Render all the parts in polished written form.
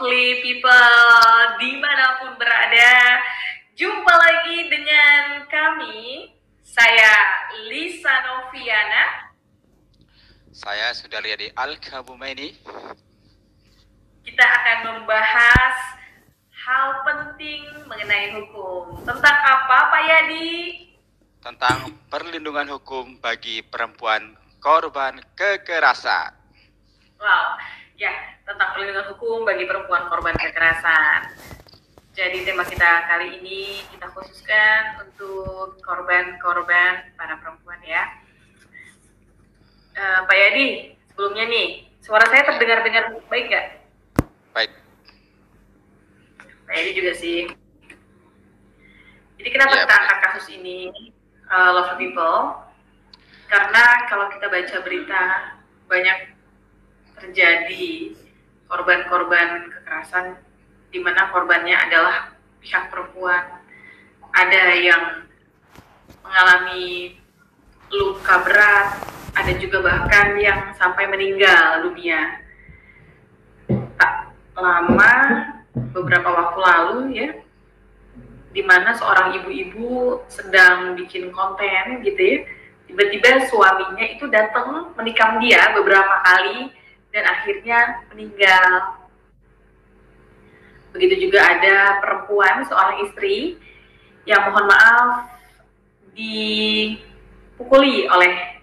lovely people dimanapun berada. Jumpa lagi dengan kami. Saya Lisa Noviana. Saya Sudaryadi Al-Kabumaini. Kita akan membahas hal penting mengenai hukum. Tentang apa, Pak Yadi? Tentang perlindungan hukum bagi perempuan korban kekerasan. Wow, ya, tentang perlindungan hukum bagi perempuan korban kekerasan. Jadi tema kita kali ini kita khususkan untuk korban-korban para perempuan ya. Pak Yadi, sebelumnya nih, suara saya terdengar-dengar baik nggak? Baik. Pak Yadi juga sih. Jadi kenapa kita angkat kasus ini, Love People? Karena kalau kita baca berita, banyak terjadi korban-korban kekerasan di mana korbannya adalah pihak perempuan. Ada yang mengalami luka berat, ada juga bahkan yang sampai meninggal dunia. Tak lama, beberapa waktu lalu ya, di mana seorang ibu-ibu sedang bikin konten gitu ya, tiba-tiba suaminya itu datang menikam dia beberapa kali dan akhirnya meninggal. Begitu juga ada perempuan, seorang istri yang mohon maaf dipukuli oleh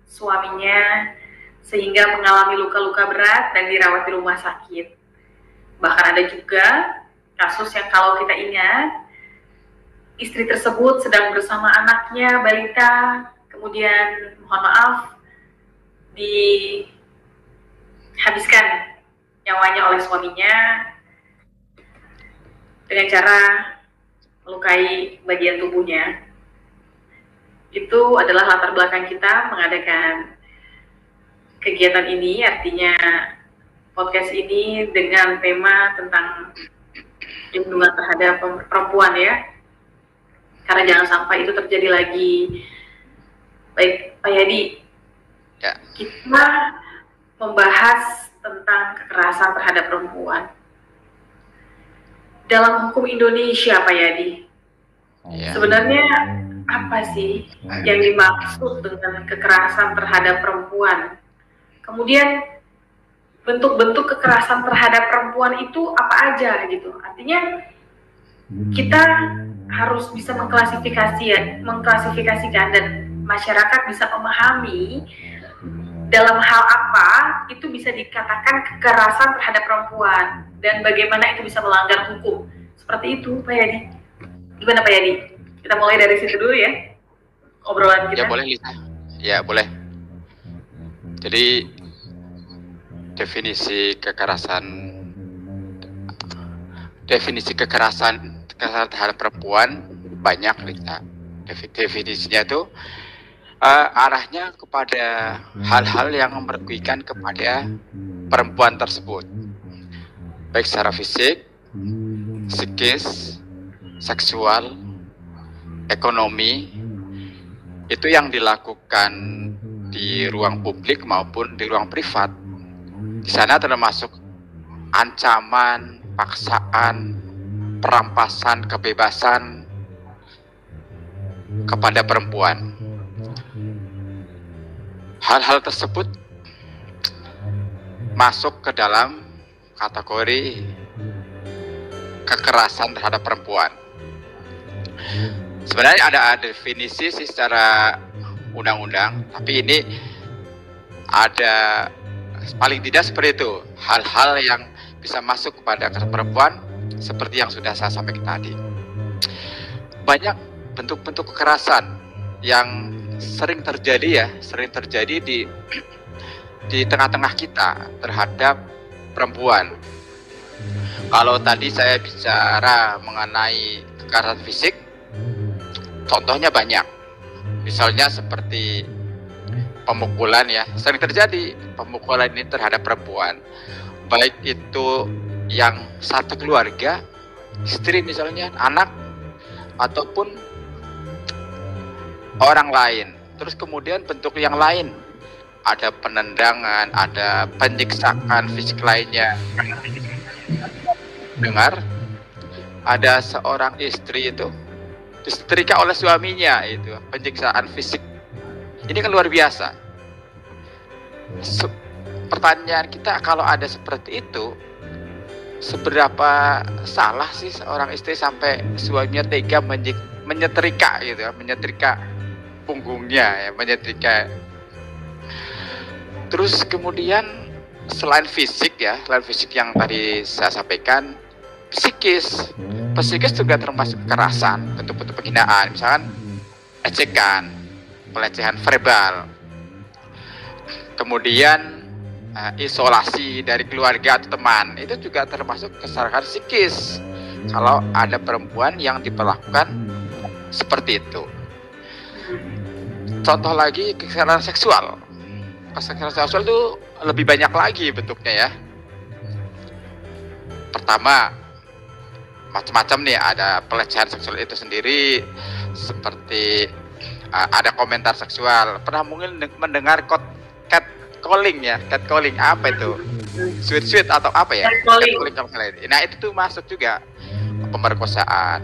suaminya sehingga mengalami luka-luka berat dan dirawat di rumah sakit. Bahkan ada juga kasus yang kalau kita ingat, istri tersebut sedang bersama anaknya, balita, kemudian mohon maaf dihabiskan nyawanya oleh suaminya dengan cara melukai bagian tubuhnya. Itu adalah latar belakang kita mengadakan kegiatan ini, artinya podcast ini dengan tema tentang perlindungan terhadap perempuan ya, karena jangan sampai itu terjadi lagi. Baik, Pak Yadi, Ya. Kita membahas tentang kekerasan terhadap perempuan dalam hukum Indonesia, Pak Yadi. Ya. Sebenarnya apa sih yang dimaksud dengan kekerasan terhadap perempuan? Kemudian bentuk-bentuk kekerasan terhadap perempuan itu apa aja gitu? Artinya kita harus bisa mengklasifikasikan dan masyarakat bisa memahami dalam hal apa itu bisa dikatakan kekerasan terhadap perempuan dan bagaimana itu bisa melanggar hukum. Seperti itu, Pak Yadi. Gimana, Pak Yadi? Kita mulai dari situ dulu ya, obrolan kita. Ya boleh, Lisa. Ya boleh. Jadi definisi kekerasan terhadap perempuan banyak, Lisa. Definisinya itu arahnya kepada hal-hal yang merugikan kepada perempuan tersebut, baik secara fisik, psikis, seksual, ekonomi, itu yang dilakukan di ruang publik maupun di ruang privat. Di sana termasuk ancaman, paksaan, perampasan kebebasan kepada perempuan. Hal-hal tersebut masuk ke dalam kategori kekerasan terhadap perempuan. Sebenarnya ada definisi secara undang-undang, tapi ini ada paling tidak seperti itu, hal-hal yang bisa masuk kepada perempuan seperti yang sudah saya sampaikan tadi. Banyak bentuk-bentuk kekerasan yang sering terjadi di tengah-tengah kita terhadap perempuan. Kalau tadi saya bicara mengenai kekerasan fisik, contohnya banyak. Misalnya seperti pemukulan ya, sering terjadi pemukulan ini terhadap perempuan. Baik itu yang satu keluarga, istri misalnya, anak, ataupun orang lain. Terus kemudian bentuk yang lain, ada penendangan, ada penyiksaan fisik lainnya. mendengar ada seorang istri itu disetrika oleh suaminya, itu penyiksaan fisik. Ini kan luar biasa. Pertanyaan kita, kalau ada seperti itu, seberapa salah sih seorang istri sampai suaminya tega menyetrika gitu ya, menyetrika punggungnya ya, menyetrika. Terus kemudian selain fisik ya, selain fisik yang tadi saya sampaikan, psikis juga termasuk kekerasan, bentuk-bentuk penghinaan, misalkan ejekan, pelecehan verbal, kemudian isolasi dari keluarga atau teman, itu juga termasuk kesalahan psikis kalau ada perempuan yang diperlakukan seperti itu. Contoh lagi, kekerasan seksual. Kekerasan seksual itu lebih banyak lagi bentuknya ya. Pertama, macam-macam nih, ada pelecehan seksual itu sendiri, seperti ada komentar seksual. Pernah mungkin mendengar catcalling ya, catcalling apa itu? Sweet atau apa ya? Catcalling. Nah itu tuh masuk juga pemerkosaan.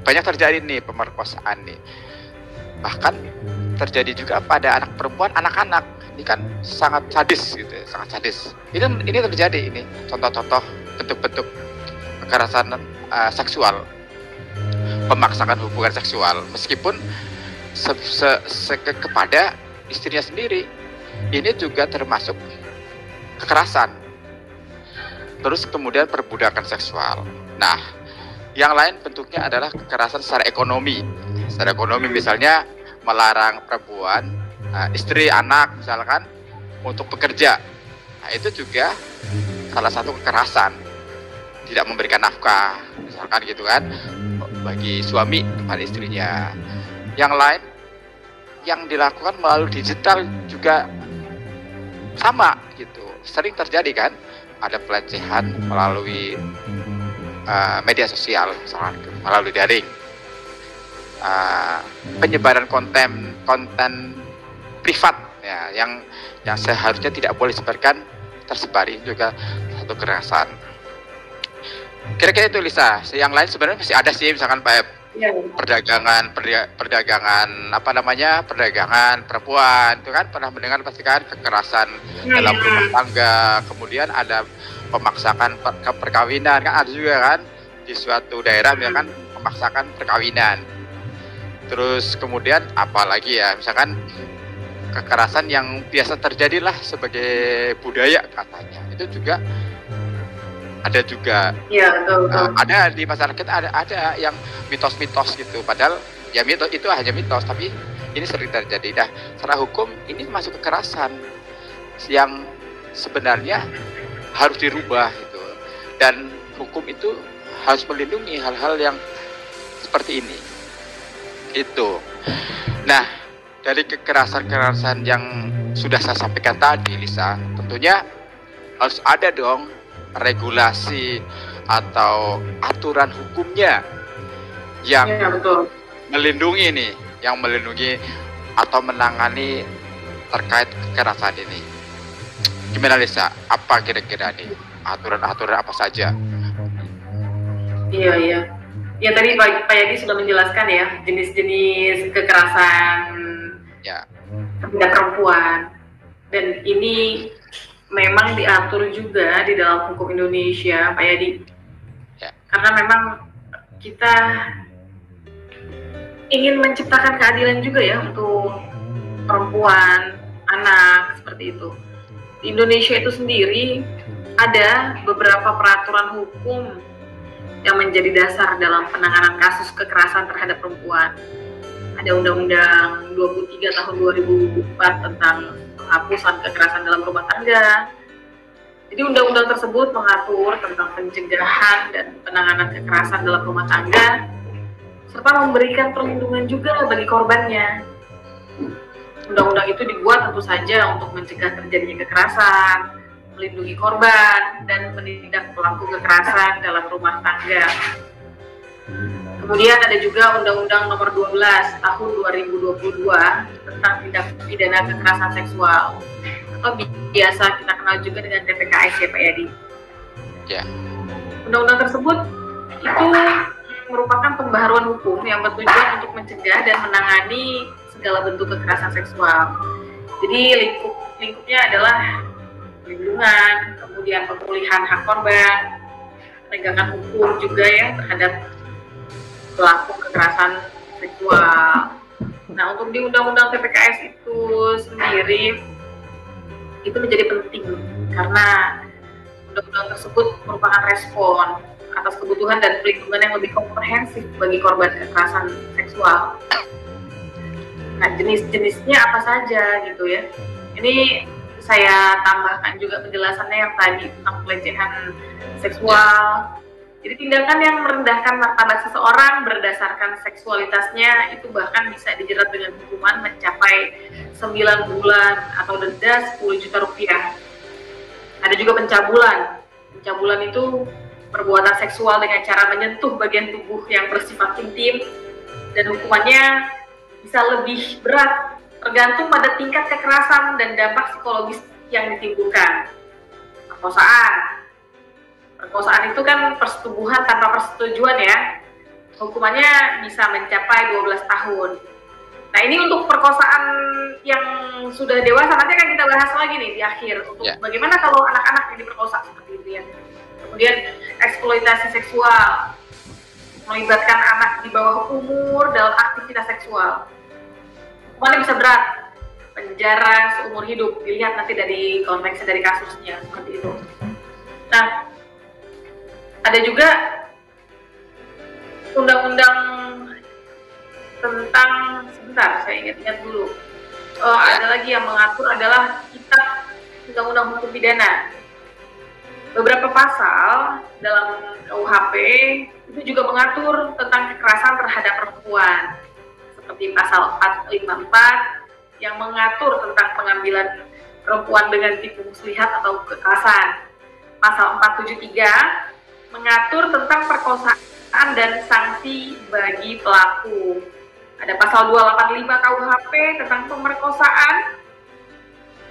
Banyak terjadi nih pemerkosaan nih. Bahkan terjadi juga pada anak perempuan, anak-anak. Ini kan sangat sadis gitu, sangat sadis. Ini terjadi, ini contoh-contoh bentuk-bentuk kekerasan seksual, pemaksakan hubungan seksual, meskipun kepada istrinya sendiri. Ini juga termasuk kekerasan. Terus kemudian perbudakan seksual. Nah, yang lain bentuknya adalah kekerasan secara ekonomi. Secara ekonomi misalnya melarang perempuan, istri, anak misalkan, untuk bekerja. Nah, itu juga salah satu kekerasan. Tidak memberikan nafkah, misalkan gitu kan, bagi suami kepada istrinya. Yang lain yang dilakukan melalui digital juga sama gitu, sering terjadi kan, ada pelecehan melalui media sosial, misalkan melalui daring, penyebaran konten privat ya, yang seharusnya tidak boleh disebarkan, tersebar, ini juga satu kekerasan. Kira-kira itu, Lisa. Yang lain sebenarnya masih ada sih, misalkan perdagangan apa namanya, perdagangan perempuan, itu kan pernah mendengar pasti kan, kekerasan dalam rumah tangga. Kemudian ada pemaksakan perkawinan, kan ada juga kan di suatu daerah, misalkan memaksakan perkawinan. Terus kemudian apalagi ya, misalkan kekerasan yang biasa terjadi lah sebagai budaya katanya, itu juga ada juga. Ya, betul. Ada di masyarakat, ada yang mitos-mitos gitu, padahal ya mitos itu hanya mitos, tapi ini sering terjadi. Nah, secara hukum ini masuk kekerasan yang sebenarnya harus dirubah gitu, dan hukum itu harus melindungi hal-hal yang seperti ini itu. Nah, dari kekerasan-kekerasan yang sudah saya sampaikan tadi, Lisa, tentunya harus ada dong regulasi atau aturan hukumnya yang melindungi nih, yang melindungi atau menangani terkait kekerasan ini. Gimana, Lisa? Apa kira-kira nih aturan-aturan apa saja? Iya. Ya, tadi Pak Yadi sudah menjelaskan ya jenis-jenis kekerasan terhadap perempuan, dan ini memang diatur juga di dalam hukum Indonesia, Pak Yadi. Karena memang kita ingin menciptakan keadilan juga ya untuk perempuan, anak, seperti itu. Di Indonesia itu sendiri ada beberapa peraturan hukum yang menjadi dasar dalam penanganan kasus kekerasan terhadap perempuan. Ada Undang-Undang 23 tahun 2004 tentang penghapusan kekerasan dalam rumah tangga. Jadi undang-undang tersebut mengatur tentang pencegahan dan penanganan kekerasan dalam rumah tangga, serta memberikan perlindungan juga bagi korbannya. Undang-undang itu dibuat tentu saja untuk mencegah terjadinya kekerasan, melindungi korban, dan menindak pelaku kekerasan dalam rumah tangga. Kemudian ada juga Undang-Undang Nomor 12 Tahun 2022 tentang tindak pidana kekerasan seksual, atau biasa kita kenal juga dengan TPKS ya, Pak Yadi. Ya. undang-undang tersebut itu merupakan pembaharuan hukum yang bertujuan untuk mencegah dan menangani segala bentuk kekerasan seksual. Jadi lingkupnya adalah perlindungan, kemudian pemulihan hak korban, penegakan hukum juga ya terhadap pelaku kekerasan seksual. Nah, untuk di Undang-Undang TPKS itu sendiri itu menjadi penting karena undang-undang tersebut merupakan respon atas kebutuhan dan perlindungan yang lebih komprehensif bagi korban kekerasan seksual. Nah, jenis-jenisnya apa saja gitu ya. Ini saya tambahkan juga penjelasannya yang tadi tentang pelecehan seksual. Jadi tindakan yang merendahkan martabat seseorang berdasarkan seksualitasnya itu bahkan bisa dijerat dengan hukuman mencapai 9 bulan atau denda 10 juta rupiah. Ada juga pencabulan. Pencabulan itu perbuatan seksual dengan cara menyentuh bagian tubuh yang bersifat intim dan hukumannya bisa lebih berat tergantung pada tingkat kekerasan dan dampak psikologis yang ditimbulkan. Perkosaan itu kan persetubuhan tanpa persetujuan ya. Hukumannya bisa mencapai 12 tahun. Nah, ini untuk perkosaan yang sudah dewasa nanti akan kita bahas lagi nih di akhir untuk bagaimana kalau anak-anak yang diperkosa seperti itu ya. Kemudian eksploitasi seksual, melibatkan anak di bawah umur dalam aktivitas seksual. Hukumannya bisa berat, penjara seumur hidup, dilihat nanti dari konteksnya dari kasusnya seperti itu. Nah, ada juga undang-undang tentang, sebentar saya ingat-ingat dulu. Ada lagi yang mengatur adalah kitab Undang-Undang Hukum Pidana. Beberapa pasal dalam KUHP itu juga mengatur tentang kekerasan terhadap perempuan, seperti pasal 454 yang mengatur tentang pengambilan perempuan dengan tipu muslihat atau kekerasan. Pasal 473 mengatur tentang perkosaan dan sanksi bagi pelaku. Ada pasal 285 KUHP tentang pemerkosaan.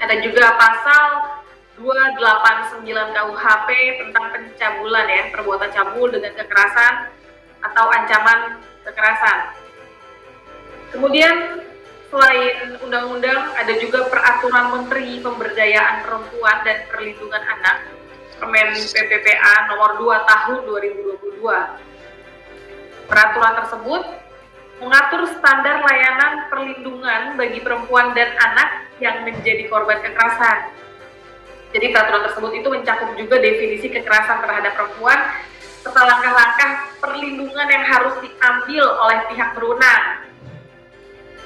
Ada juga pasal 289 KUHP tentang pencabulan ya, perbuatan cabul dengan kekerasan atau ancaman kekerasan. Kemudian selain undang-undang ada juga peraturan Menteri Pemberdayaan Perempuan dan Perlindungan Anak Permen PPPA nomor 2 tahun 2022. Peraturan tersebut mengatur standar layanan perlindungan bagi perempuan dan anak yang menjadi korban kekerasan. Jadi peraturan tersebut itu mencakup juga definisi kekerasan terhadap perempuan serta langkah-langkah perlindungan yang harus diambil oleh pihak berwenang.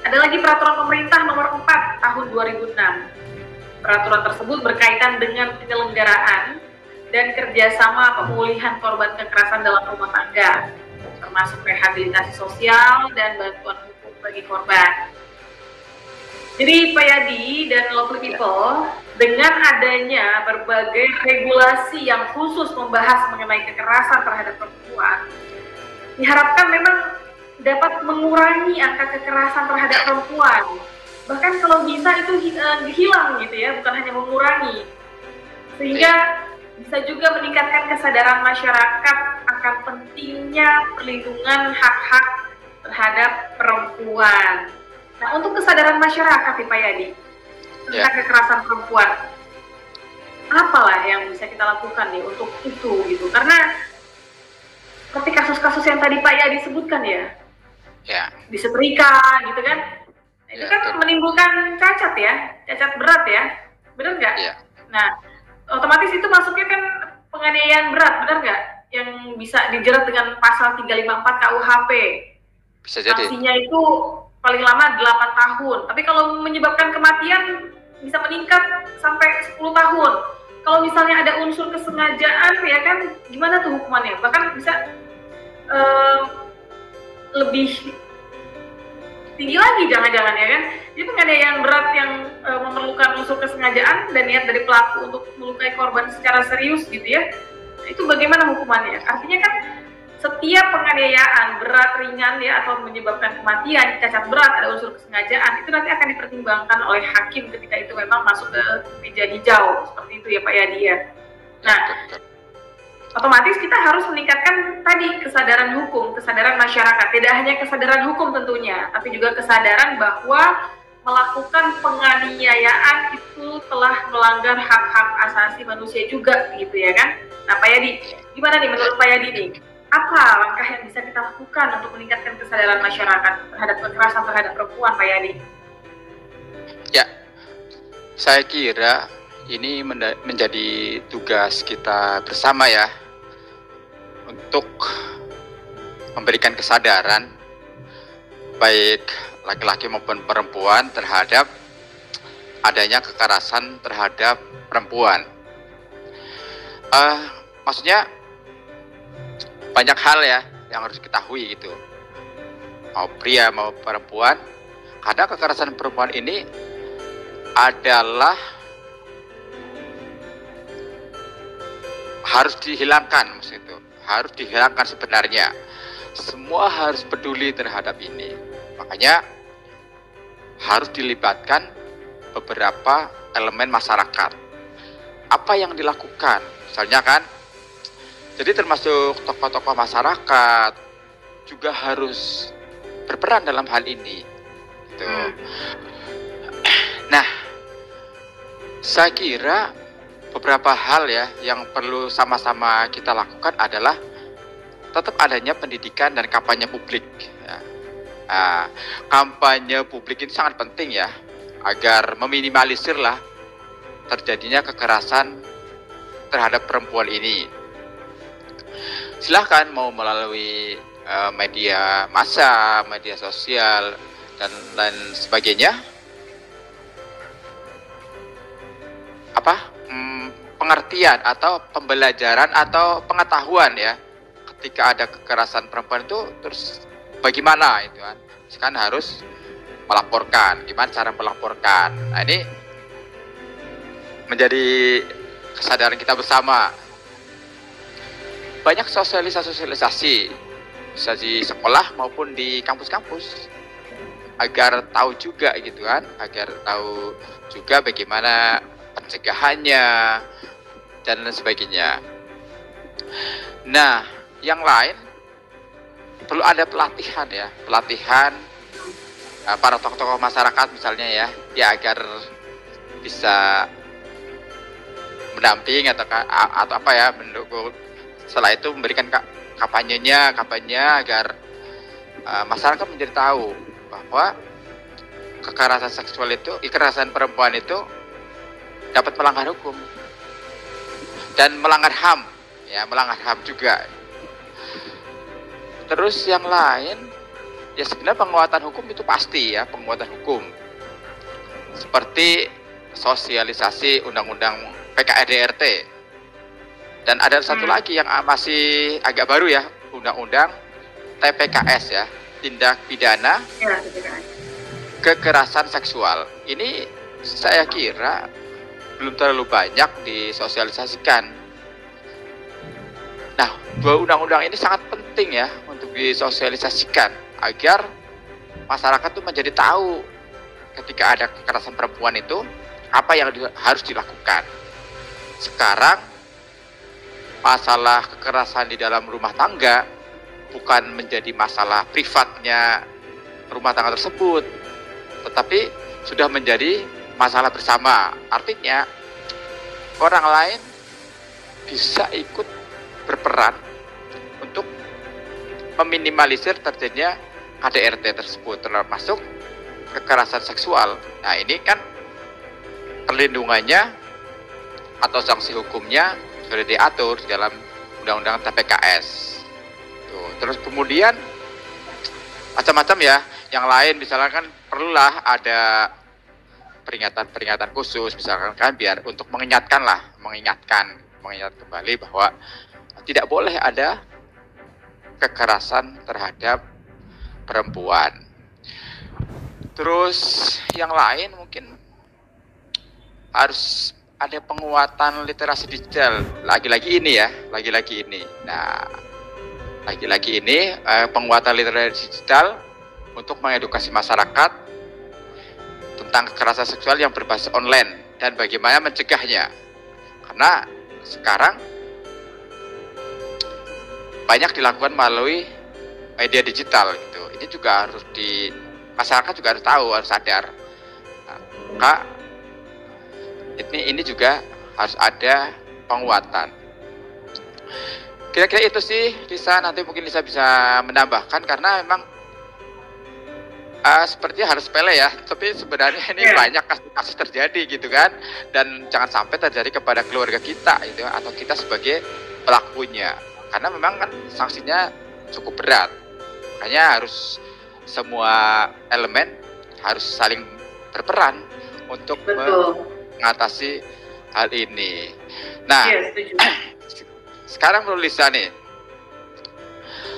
Ada lagi peraturan pemerintah nomor 4 tahun 2006. Peraturan tersebut berkaitan dengan penyelenggaraan dan kerjasama pemulihan korban kekerasan dalam rumah tangga, termasuk rehabilitasi sosial dan bantuan hukum bagi korban. Jadi Pak Yadi dan Lovely People, dengan adanya berbagai regulasi yang khusus membahas mengenai kekerasan terhadap perempuan, diharapkan memang dapat mengurangi angka kekerasan terhadap perempuan. Bahkan kalau bisa itu hilang gitu ya, bukan hanya mengurangi. Sehingga bisa juga meningkatkan kesadaran masyarakat akan pentingnya perlindungan hak-hak terhadap perempuan. Nah, untuk kesadaran masyarakat nih Pak Yadi tentang kekerasan perempuan, apalah yang bisa kita lakukan nih untuk itu gitu? Karena seperti kasus-kasus yang tadi Pak Yadi sebutkan ya, disetrika gitu kan, itu kan menimbulkan cacat ya, cacat berat ya, benar nggak? Nah, otomatis itu masuknya kan penganiayaan berat, benar nggak? Yang bisa dijerat dengan pasal 354 KUHP. Bisa jadi. Sanksinya itu paling lama 8 tahun. Tapi kalau menyebabkan kematian bisa meningkat sampai 10 tahun. Kalau misalnya ada unsur kesengajaan ya kan gimana tuh hukumannya? Bahkan bisa lebih tinggi lagi jangan-jangan ya kan. Jadi penganiayaan berat yang memerlukan unsur kesengajaan dan niat dari pelaku untuk melukai korban secara serius gitu ya. Itu bagaimana hukumannya? Artinya kan setiap penganiayaan berat, ringan ya atau menyebabkan kematian, cacat berat, ada unsur kesengajaan, itu nanti akan dipertimbangkan oleh hakim ketika itu memang masuk ke meja hijau seperti itu ya Pak Yadi ya. Nah, otomatis kita harus meningkatkan tadi kesadaran hukum, kesadaran masyarakat. Tidak hanya kesadaran hukum tentunya, tapi juga kesadaran bahwa melakukan penganiayaan itu telah melanggar hak-hak asasi manusia juga, gitu ya kan? Nah, Pak Yadi, gimana nih menurut Pak Yadi nih? Apa langkah yang bisa kita lakukan untuk meningkatkan kesadaran masyarakat terhadap kekerasan terhadap perempuan, Pak Yadi? Ya, saya kira ini menjadi tugas kita bersama ya, untuk memberikan kesadaran baik laki-laki maupun perempuan terhadap adanya kekerasan terhadap perempuan. Maksudnya banyak hal ya yang harus diketahui gitu, mau pria mau perempuan. Karena kekerasan perempuan ini adalah harus dihilangkan, maksud itu harus dihilangkan sebenarnya. Semua harus peduli terhadap ini. Makanya harus dilibatkan beberapa elemen masyarakat. Apa yang dilakukan? Misalnya kan, jadi termasuk tokoh-tokoh masyarakat juga harus berperan dalam hal ini. Gitu. Nah, saya kira beberapa hal ya yang perlu sama-sama kita lakukan adalah tetap adanya pendidikan dan kampanye publik. Ya. Nah, kampanye publik ini sangat penting ya, agar meminimalisir lah terjadinya kekerasan terhadap perempuan ini. Silahkan mau melalui media massa, media sosial, dan lain sebagainya. Pengertian atau pembelajaran atau pengetahuan ya, ketika ada kekerasan perempuan itu terus bagaimana itu kan, kan harus melaporkan, gimana cara melaporkan. Nah, ini menjadi kesadaran kita bersama. Banyak sosialisasi bisa di sekolah maupun di kampus-kampus, agar tahu juga gitu kan, agar tahu juga bagaimana pencegahannya dan lain sebagainya. Nah, yang lain perlu ada pelatihan ya, pelatihan para tokoh-tokoh masyarakat misalnya ya, agar bisa mendamping atau apa ya, mendukung. Setelah itu memberikan kampanye agar masyarakat menjadi tahu bahwa kekerasan seksual itu, kekerasan perempuan itu dapat melanggar hukum dan melanggar HAM ya, melanggar HAM juga. Terus yang lain ya, sebenarnya penguatan hukum itu pasti ya, penguatan hukum seperti sosialisasi undang-undang PKRDRT. Dan ada satu lagi yang masih agak baru ya, undang-undang TPKS ya, tindak pidana kekerasan seksual. Ini saya kira belum terlalu banyak disosialisasikan. Nah, dua undang-undang ini sangat penting ya untuk disosialisasikan, agar masyarakat tuh menjadi tahu ketika ada kekerasan perempuan itu apa yang harus dilakukan. Sekarang masalah kekerasan di dalam rumah tangga bukan menjadi masalah privatnya rumah tangga tersebut, tetapi sudah menjadi masalah bersama. Artinya orang lain bisa ikut berperan untuk meminimalisir terjadinya KDRT tersebut, termasuk kekerasan seksual. Nah, ini kan perlindungannya atau sanksi hukumnya sudah diatur di dalam undang-undang TPKS. Tuh. Terus kemudian macam-macam ya, yang lain misalnya kan perlulah ada peringatan-peringatan khusus misalkan kan, biar untuk mengingatkan kembali bahwa tidak boleh ada kekerasan terhadap perempuan. Terus yang lain mungkin harus ada penguatan literasi digital. Lagi-lagi ini. Nah, lagi-lagi ini penguatan literasi digital untuk mengedukasi masyarakat tentang kekerasan seksual yang berbasis online dan bagaimana mencegahnya. Karena sekarang banyak dilakukan melalui media digital gitu. Ini juga harus masyarakat juga harus tahu, harus sadar. Nah, Kak, ini juga harus ada penguatan. Kira-kira itu sih, Lisa. Nanti mungkin Lisa bisa menambahkan karena memang sepertinya harus sepele ya, tapi sebenarnya ini banyak kasus-kasus terjadi gitu kan, dan jangan sampai terjadi kepada keluarga kita gitu atau kita sebagai pelakunya, karena memang kan sanksinya cukup berat. Makanya harus semua elemen harus saling berperan untuk mengatasi hal ini. Nah, sekarang menurut Lisa nih,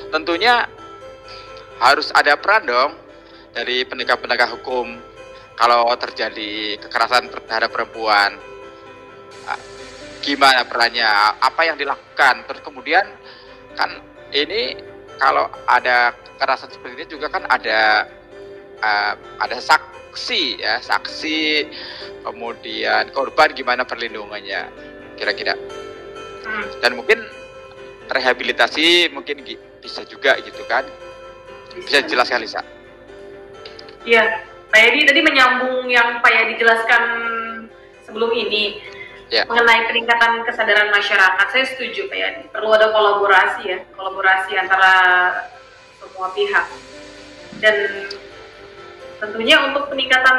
tentunya harus ada peran dong dari penegak-penegak hukum kalau terjadi kekerasan terhadap perempuan. Gimana perannya? Apa yang dilakukan? Terus kemudian kan ini kalau ada kekerasan seperti ini juga kan ada saksi ya, saksi, kemudian korban, gimana perlindungannya kira-kira. Dan mungkin rehabilitasi mungkin bisa juga gitu kan. Bisa dijelaskan, Lisa? Iya, Pak Yadi tadi menyambung yang Pak Yadi jelaskan sebelum ini mengenai peningkatan kesadaran masyarakat. Saya setuju Pak Yadi, perlu ada kolaborasi antara semua pihak. Dan tentunya untuk peningkatan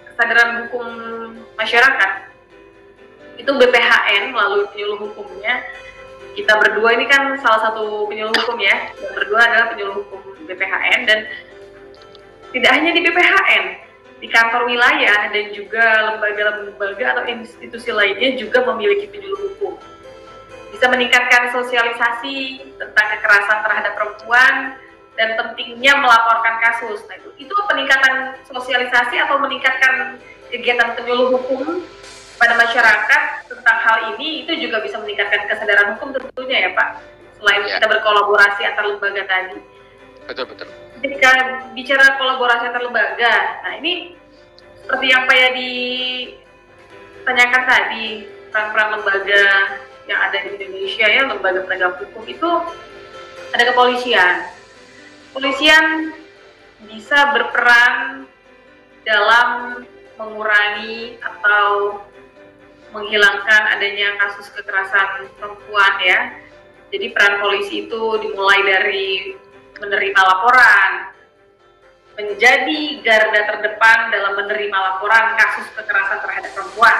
kesadaran hukum masyarakat, itu BPHN melalui penyuluh hukumnya. Kita berdua ini kan salah satu penyuluh hukum ya, yang berdua adalah penyuluh hukum BPHN, dan tidak hanya di BPHN, di kantor wilayah dan juga lembaga-lembaga atau institusi lainnya juga memiliki penyuluh hukum. Bisa meningkatkan sosialisasi tentang kekerasan terhadap perempuan dan pentingnya melaporkan kasus. Nah, itu peningkatan sosialisasi atau meningkatkan kegiatan penyuluh hukum pada masyarakat tentang hal ini, itu juga bisa meningkatkan kesadaran hukum tentunya ya Pak, selain kita berkolaborasi antar lembaga tadi. Betul. Ketika bicara kolaborasi antar lembaga, nah ini seperti yang Pak Yadi tanyakan tadi, peran-peran lembaga yang ada di Indonesia ya, lembaga penegak hukum itu ada kepolisian. Kepolisian bisa berperan dalam mengurangi atau menghilangkan adanya kasus kekerasan perempuan ya. Jadi peran polisi itu dimulai dari menerima laporan, menjadi garda terdepan dalam menerima laporan kasus kekerasan terhadap perempuan.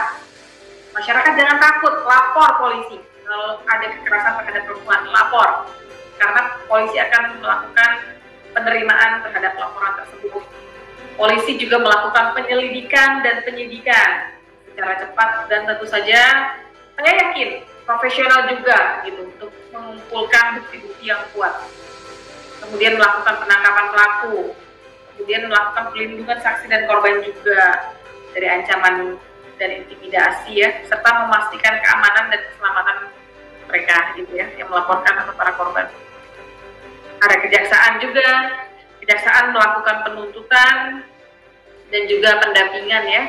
Masyarakat jangan takut, lapor polisi kalau ada kekerasan terhadap perempuan, lapor, karena polisi akan melakukan penerimaan terhadap laporan tersebut. Polisi juga melakukan penyelidikan dan penyidikan secara cepat, dan tentu saja saya yakin profesional juga gitu untuk mengumpulkan bukti-bukti yang kuat. Kemudian melakukan penangkapan pelaku, kemudian melakukan pelindungan saksi dan korban juga dari ancaman dan intimidasi ya, serta memastikan keamanan dan keselamatan mereka gitu ya, yang melaporkan atau para korban. Ada kejaksaan juga, kejaksaan melakukan penuntutan dan juga pendampingan ya,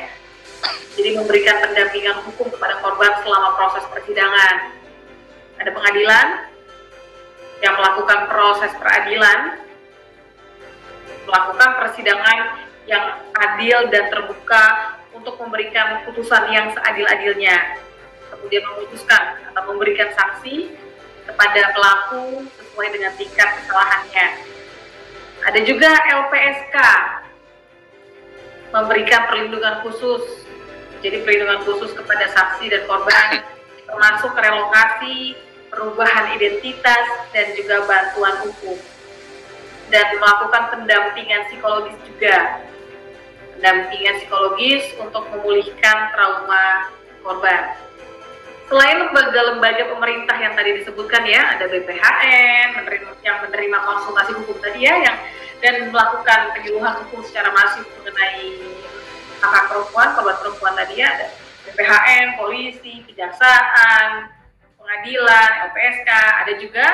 jadi memberikan pendampingan hukum kepada korban selama proses persidangan. Ada pengadilan yang melakukan proses peradilan, melakukan persidangan yang adil dan terbuka untuk memberikan putusan yang seadil-adilnya, kemudian memutuskan atau memberikan sanksi kepada pelaku sesuai dengan tingkat kesalahannya. Ada juga LPSK, memberikan perlindungan khusus, jadi perlindungan khusus kepada saksi dan korban, termasuk relokasi, perubahan identitas, dan juga bantuan hukum. Dan melakukan pendampingan psikologis juga. Pendampingan psikologis untuk memulihkan trauma korban. Selain lembaga-lembaga pemerintah yang tadi disebutkan ya, ada BPHN yang menerima konsultasi hukum tadi ya, dan melakukan penyuluhan hukum secara masif mengenai hak perempuan, korban perempuan tadi ya, ada BPHN, polisi, kejaksaan, pengadilan, LPSK, ada juga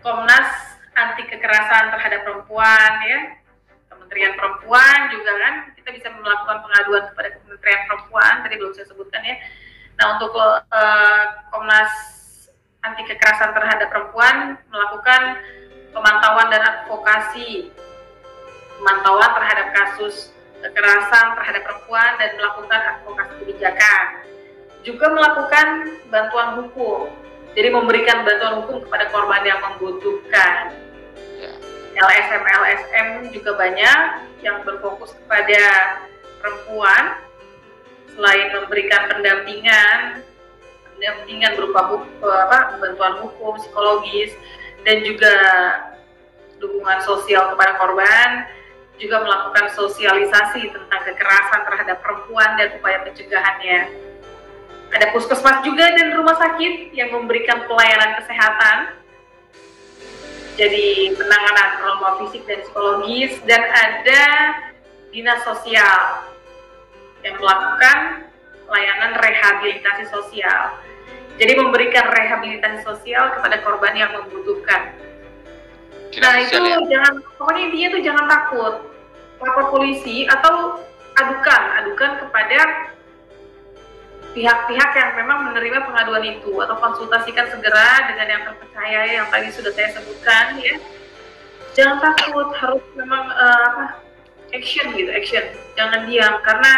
Komnas Anti Kekerasan Terhadap Perempuan ya, Kementerian Perempuan juga kan, kita bisa melakukan pengaduan kepada Kementerian Perempuan, tadi belum saya sebutkan ya. Nah, untuk Komnas anti kekerasan terhadap perempuan melakukan pemantauan dan advokasi, pemantauan terhadap kasus kekerasan terhadap perempuan dan melakukan advokasi kebijakan. Juga melakukan bantuan hukum, jadi memberikan bantuan hukum kepada korban yang membutuhkan. LSM juga banyak yang berfokus kepada perempuan, selain memberikan pendampingan berupa bantuan hukum, psikologis, dan juga dukungan sosial kepada korban, juga melakukan sosialisasi tentang kekerasan terhadap perempuan dan upaya pencegahannya. Ada puskesmas juga dan rumah sakit yang memberikan pelayanan kesehatan, jadi penanganan trauma fisik dan psikologis, dan ada dinas sosial yang melakukan layanan rehabilitasi sosial. Jadi memberikan rehabilitasi sosial kepada korban yang membutuhkan. Nah itu jangan, pokoknya intinya tuh jangan takut, lapor polisi atau adukan kepada pihak-pihak yang memang menerima pengaduan itu, atau konsultasikan segera dengan yang terpercaya yang tadi sudah saya sebutkan ya. Jangan takut, harus memang action, jangan diam, karena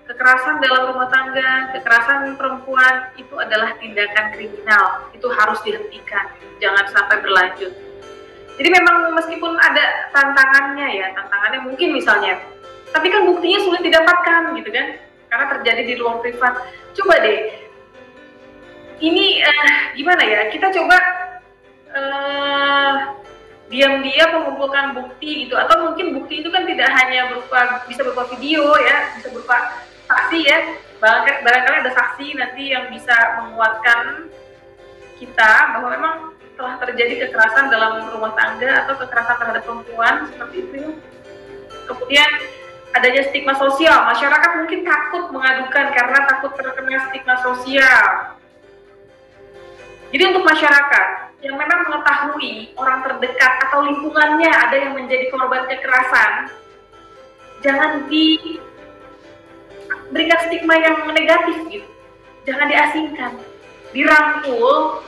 kekerasan dalam rumah tangga, kekerasan perempuan itu adalah tindakan kriminal, itu harus dihentikan, jangan sampai berlanjut. Jadi memang meskipun ada tantangannya mungkin misalnya, tapi kan buktinya sulit didapatkan gitu kan, karena terjadi di ruang privat. Coba deh, ini gimana ya, kita coba diam-diam mengumpulkan bukti gitu, atau mungkin bukti itu kan tidak hanya bisa berupa video ya, bisa berupa saksi ya, barangkali ada saksi nanti yang bisa menguatkan kita bahwa memang telah terjadi kekerasan dalam rumah tangga atau kekerasan terhadap perempuan seperti itu. Kemudian adanya stigma sosial, masyarakat mungkin takut mengadukan karena takut terkena stigma sosial. Jadi untuk masyarakat yang memang mengetahui orang terdekat atau lingkungannya ada yang menjadi korban kekerasan, jangan diberikan stigma yang negatif gitu, jangan diasingkan, dirangkul,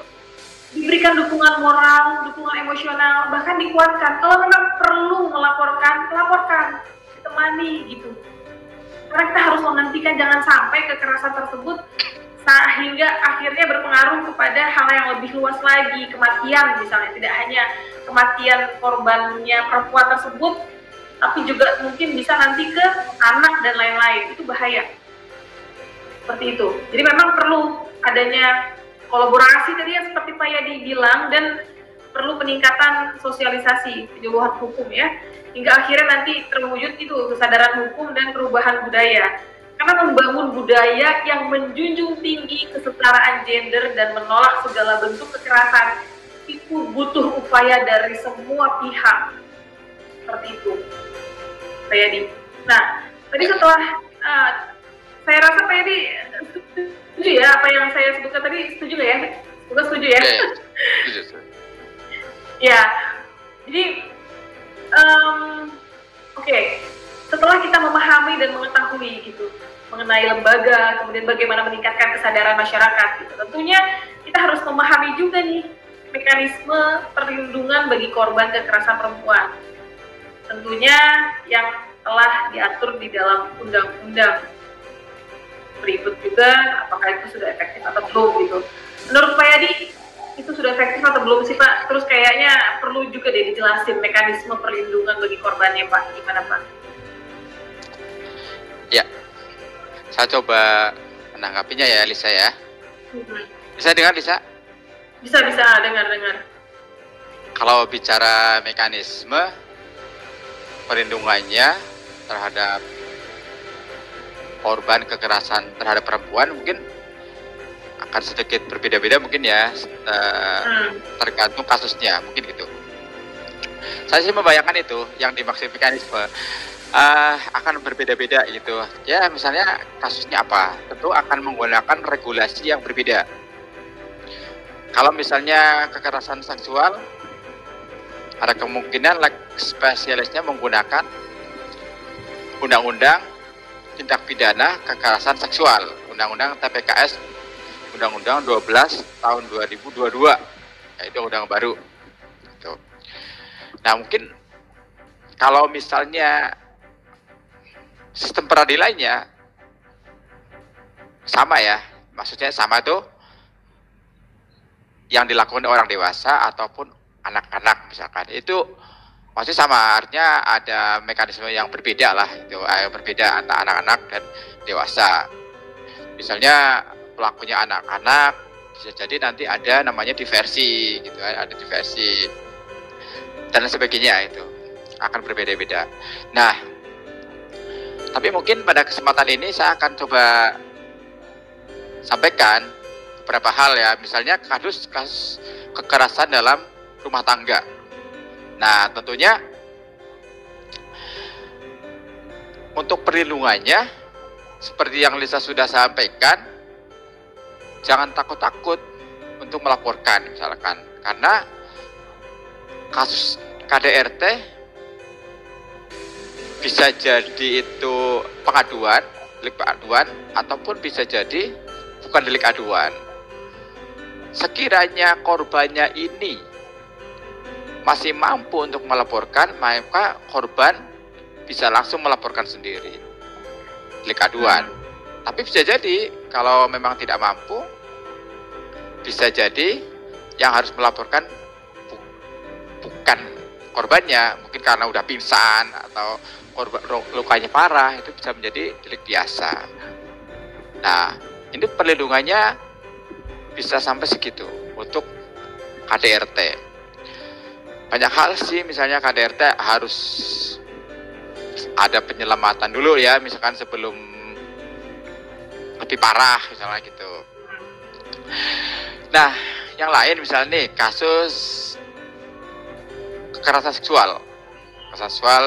diberikan dukungan moral, dukungan emosional, bahkan dikuatkan. Kalau memang perlu melaporkan, laporkan, ditemani gitu. Karena kita harus menghentikan, jangan sampai kekerasan tersebut sehingga akhirnya berpengaruh kepada hal yang lebih luas lagi, kematian misalnya, tidak hanya kematian korbannya perempuan tersebut, tapi juga mungkin bisa nanti ke anak dan lain-lain. Itu bahaya. Seperti itu. Jadi memang perlu adanya kolaborasi tadi yang seperti Pak Yadi bilang, dan perlu peningkatan sosialisasi penyuluhan hukum ya, hingga akhirnya nanti terwujud itu kesadaran hukum dan perubahan budaya. Karena membangun budaya yang menjunjung tinggi kesetaraan gender dan menolak segala bentuk kekerasan itu butuh upaya dari semua pihak. Seperti itu, Pak Yadi. Nah, tadi setelah saya rasa Pak Yadi setuju ya apa yang saya sebutkan tadi, setuju ya? Semoga setuju ya? Ya, jadi oke. Setelah kita memahami dan mengetahui gitu mengenai lembaga, kemudian bagaimana meningkatkan kesadaran masyarakat gitu, tentunya kita harus memahami juga nih mekanisme perlindungan bagi korban kekerasan perempuan. Tentunya yang telah diatur di dalam undang-undang. Berikut juga apakah itu sudah efektif atau belum gitu. Menurut Pak Yadi itu sudah efektif atau belum sih Pak? Terus kayaknya perlu juga deh dijelasin mekanisme perlindungan bagi korbannya Pak. Gimana Pak? Ya, saya coba menanggapinya ya Lisa ya. Bisa dengar Lisa? Bisa dengar. Kalau bicara mekanisme perlindungannya terhadap korban kekerasan terhadap perempuan mungkin akan sedikit berbeda-beda mungkin ya, tergantung kasusnya mungkin gitu. Saya sih membayangkan itu yang dimaksud mekanisme akan berbeda-beda gitu ya. Misalnya kasusnya apa, tentu akan menggunakan regulasi yang berbeda. Kalau misalnya kekerasan seksual, ada kemungkinan spesialisnya menggunakan undang-undang tindak pidana kekerasan seksual, undang-undang TPKS Undang-Undang 12 tahun 2022, yaitu undang baru. Gitu. Nah, mungkin kalau misalnya sistem peradilannya sama ya, maksudnya sama tuh yang dilakukan orang dewasa ataupun anak-anak misalkan, itu masih sama, artinya ada mekanisme yang berbeda lah, itu yang berbeda antara anak-anak dan dewasa. Misalnya pelakunya anak-anak, bisa jadi nanti ada namanya diversi gitu kan, ada diversi dan sebagainya, itu akan berbeda-beda. Nah, tapi mungkin pada kesempatan ini saya akan coba sampaikan beberapa hal ya, misalnya kasus kekerasan dalam rumah tangga. Nah, tentunya untuk perlindungannya seperti yang Lisa sudah sampaikan, jangan takut-takut untuk melaporkan misalkan, karena kasus KDRT bisa jadi itu pengaduan, delik pengaduan, ataupun bisa jadi bukan delik aduan. Sekiranya korbannya ini masih mampu untuk melaporkan, maka korban bisa langsung melaporkan sendiri delik aduan. Tapi bisa jadi kalau memang tidak mampu, bisa jadi yang harus melaporkan bukan korbannya, mungkin karena udah pingsan atau korban lukanya parah, itu bisa menjadi delik biasa. Nah, ini perlindungannya bisa sampai segitu untuk KDRT. Banyak hal sih, misalnya KDRT harus ada penyelamatan dulu ya, misalkan sebelum lebih parah misalnya gitu. Nah, yang lain misalnya nih kasus kekerasan seksual. Kekerasan seksual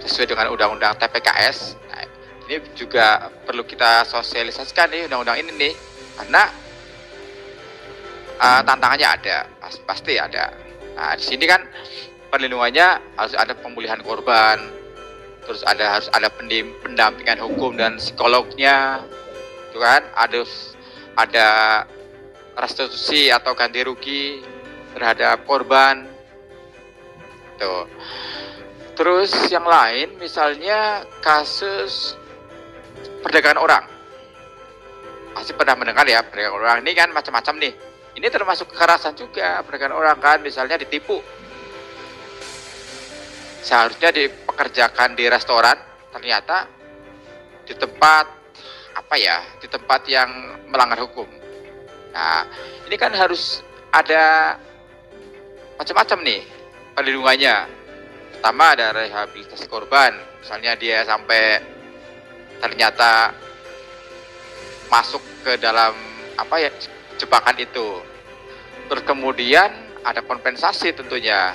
sesuai dengan undang-undang TPKS. Nah, ini juga perlu kita sosialisasikan nih undang-undang ini nih, karena tantangannya ada, pasti ada. Nah, di sini kan perlindungannya harus ada pemulihan korban, terus harus ada pendampingan hukum dan psikolognya, itu kan, ada restitusi atau ganti rugi terhadap korban, tuh. Terus yang lain misalnya kasus perdagangan orang, pasti pernah mendengar ya, perdagangan orang ini kan macam-macam nih. Ini termasuk kekerasan juga, perdagangan orang kan, misalnya ditipu. Seharusnya dipekerjakan di restoran, ternyata di tempat di tempat yang melanggar hukum. Nah, ini kan harus ada macam-macam nih perlindungannya. Pertama ada rehabilitasi korban, misalnya dia sampai ternyata masuk ke dalam jebakan itu. Terus kemudian ada kompensasi tentunya.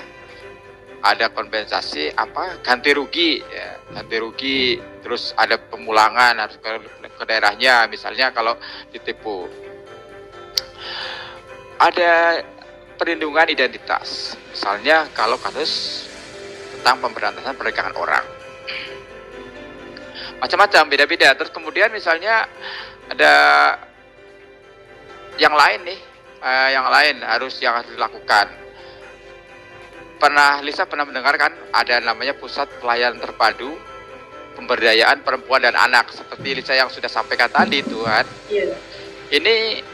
Ada kompensasi ganti rugi ya, ganti rugi, terus ada pemulangan harus ke daerahnya misalnya kalau ditipu. Ada perlindungan identitas. Misalnya kalau kasus tentang pemberantasan perdagangan orang. Macam-macam, beda-beda. Terus kemudian misalnya ada yang lain nih, yang harus dilakukan. Lisa pernah mendengarkan ada namanya Pusat Pelayanan Terpadu Pemberdayaan Perempuan dan Anak, seperti Lisa yang sudah sampaikan tadi itu kan. Iya. Ini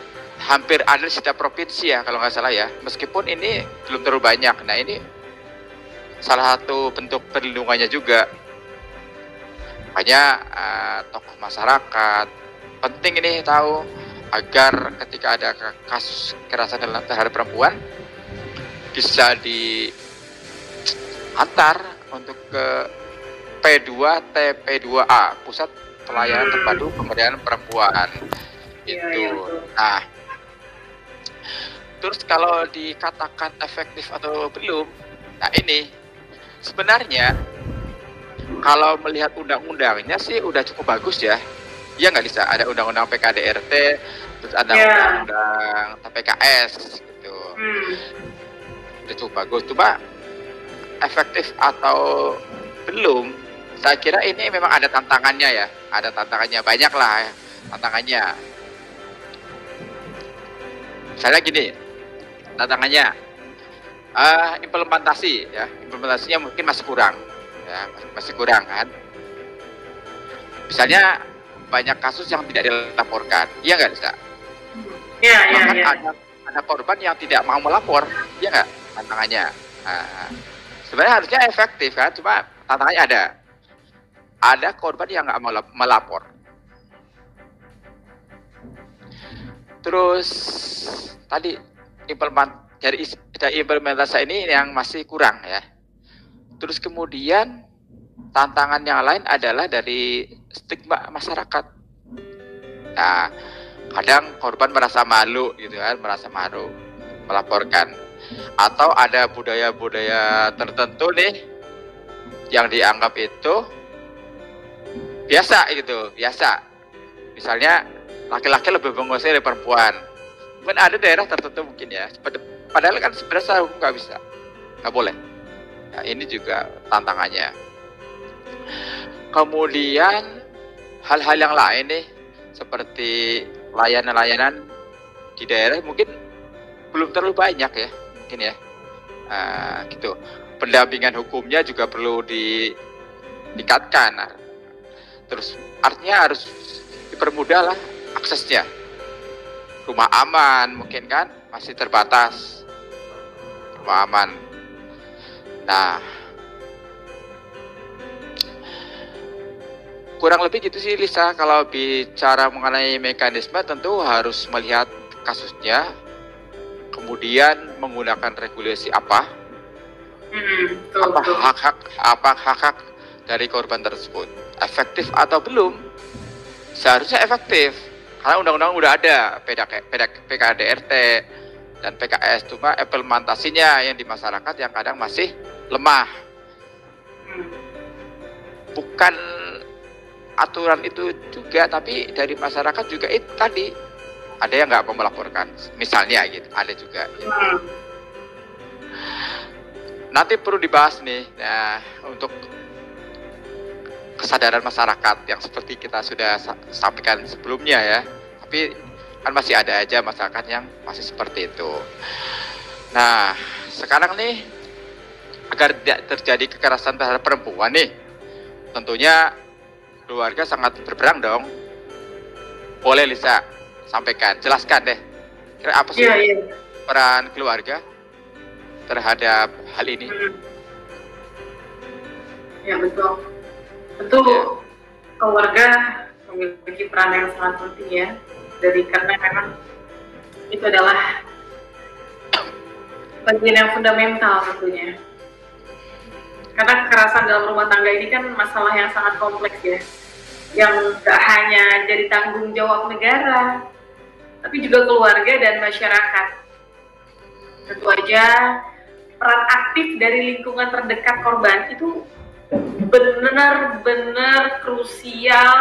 hampir ada di setiap provinsi ya kalau nggak salah ya, meskipun ini belum terlalu banyak. Nah, ini salah satu bentuk perlindungannya juga. Makanya tokoh masyarakat penting ini tahu, agar ketika ada kasus kekerasan terhadap perempuan bisa diantar untuk ke P2TP2A, Pusat Pelayanan Terpadu Pemberdayaan Perempuan. Itu. Nah, terus kalau dikatakan efektif atau belum, nah ini sebenarnya kalau melihat undang-undangnya sih udah cukup bagus ya. Iya nggak bisa, ada undang-undang PKDRT, terus ada undang-undang TPKS gitu. Udah cukup bagus. Cuma efektif atau belum, saya kira ini memang ada tantangannya ya. Ada tantangannya, banyak lah ya tantangannya. Misalnya gini, tantangannya implementasi ya, implementasinya mungkin masih kurang ya, masih kurang kan. Misalnya banyak kasus yang tidak dilaporkan, iya nggak Lisa? Iya, iya, Bahkan iya. ada korban yang tidak mau melapor, iya nggak, tantangannya. Sebenarnya harusnya efektif kan, cuma tantangannya ada korban yang nggak mau melapor. Terus tadi dari implementasi ini yang masih kurang ya. Terus kemudian tantangan yang lain adalah dari stigma masyarakat. Nah, kadang korban merasa malu gitu kan, merasa malu melaporkan. Atau ada budaya-budaya tertentu nih yang dianggap itu biasa gitu, biasa. Misalnya laki-laki lebih menguasai dari perempuan. Mungkin ada daerah tertentu mungkin ya. Padahal kan sebenarnya secara hukum nggak bisa, nggak boleh. Nah, ini juga tantangannya. Kemudian hal-hal yang lain nih, seperti layanan-layanan di daerah mungkin belum terlalu banyak ya, mungkin ya. Gitu. Pendampingan hukumnya juga perlu ditingkatkan. Nah, terus artinya harus dipermudah lah aksesnya. Rumah aman mungkin kan masih terbatas, rumah aman. Nah, kurang lebih gitu sih Lisa. Kalau bicara mengenai mekanisme tentu harus melihat kasusnya, kemudian menggunakan regulasi apa hak-hak dari korban tersebut, efektif atau belum. Seharusnya efektif karena undang-undang udah ada, PKDRT dan PKS, cuma implementasinya yang di masyarakat yang kadang masih lemah. Bukan aturan itu juga, tapi dari masyarakat juga itu tadi ada yang nggak mau melaporkan, misalnya gitu, ada juga. Gitu. Nanti perlu dibahas nih, nah, untuk kesadaran masyarakat yang seperti kita sudah sampaikan sebelumnya ya, tapi kan masih ada aja masyarakat yang masih seperti itu. Nah, sekarang nih agar tidak terjadi kekerasan terhadap perempuan nih, tentunya keluarga sangat berperan dong. Boleh Lisa sampaikan, jelaskan deh, kira apa sih peran keluarga terhadap hal ini? Ya betul. Tentu keluarga memiliki peran yang sangat penting ya, karena memang itu adalah bagian yang fundamental tentunya. Karena kekerasan dalam rumah tangga ini kan masalah yang sangat kompleks ya, yang gak hanya jadi tanggung jawab negara, tapi juga keluarga dan masyarakat. Tentu aja peran aktif dari lingkungan terdekat korban itu benar-benar krusial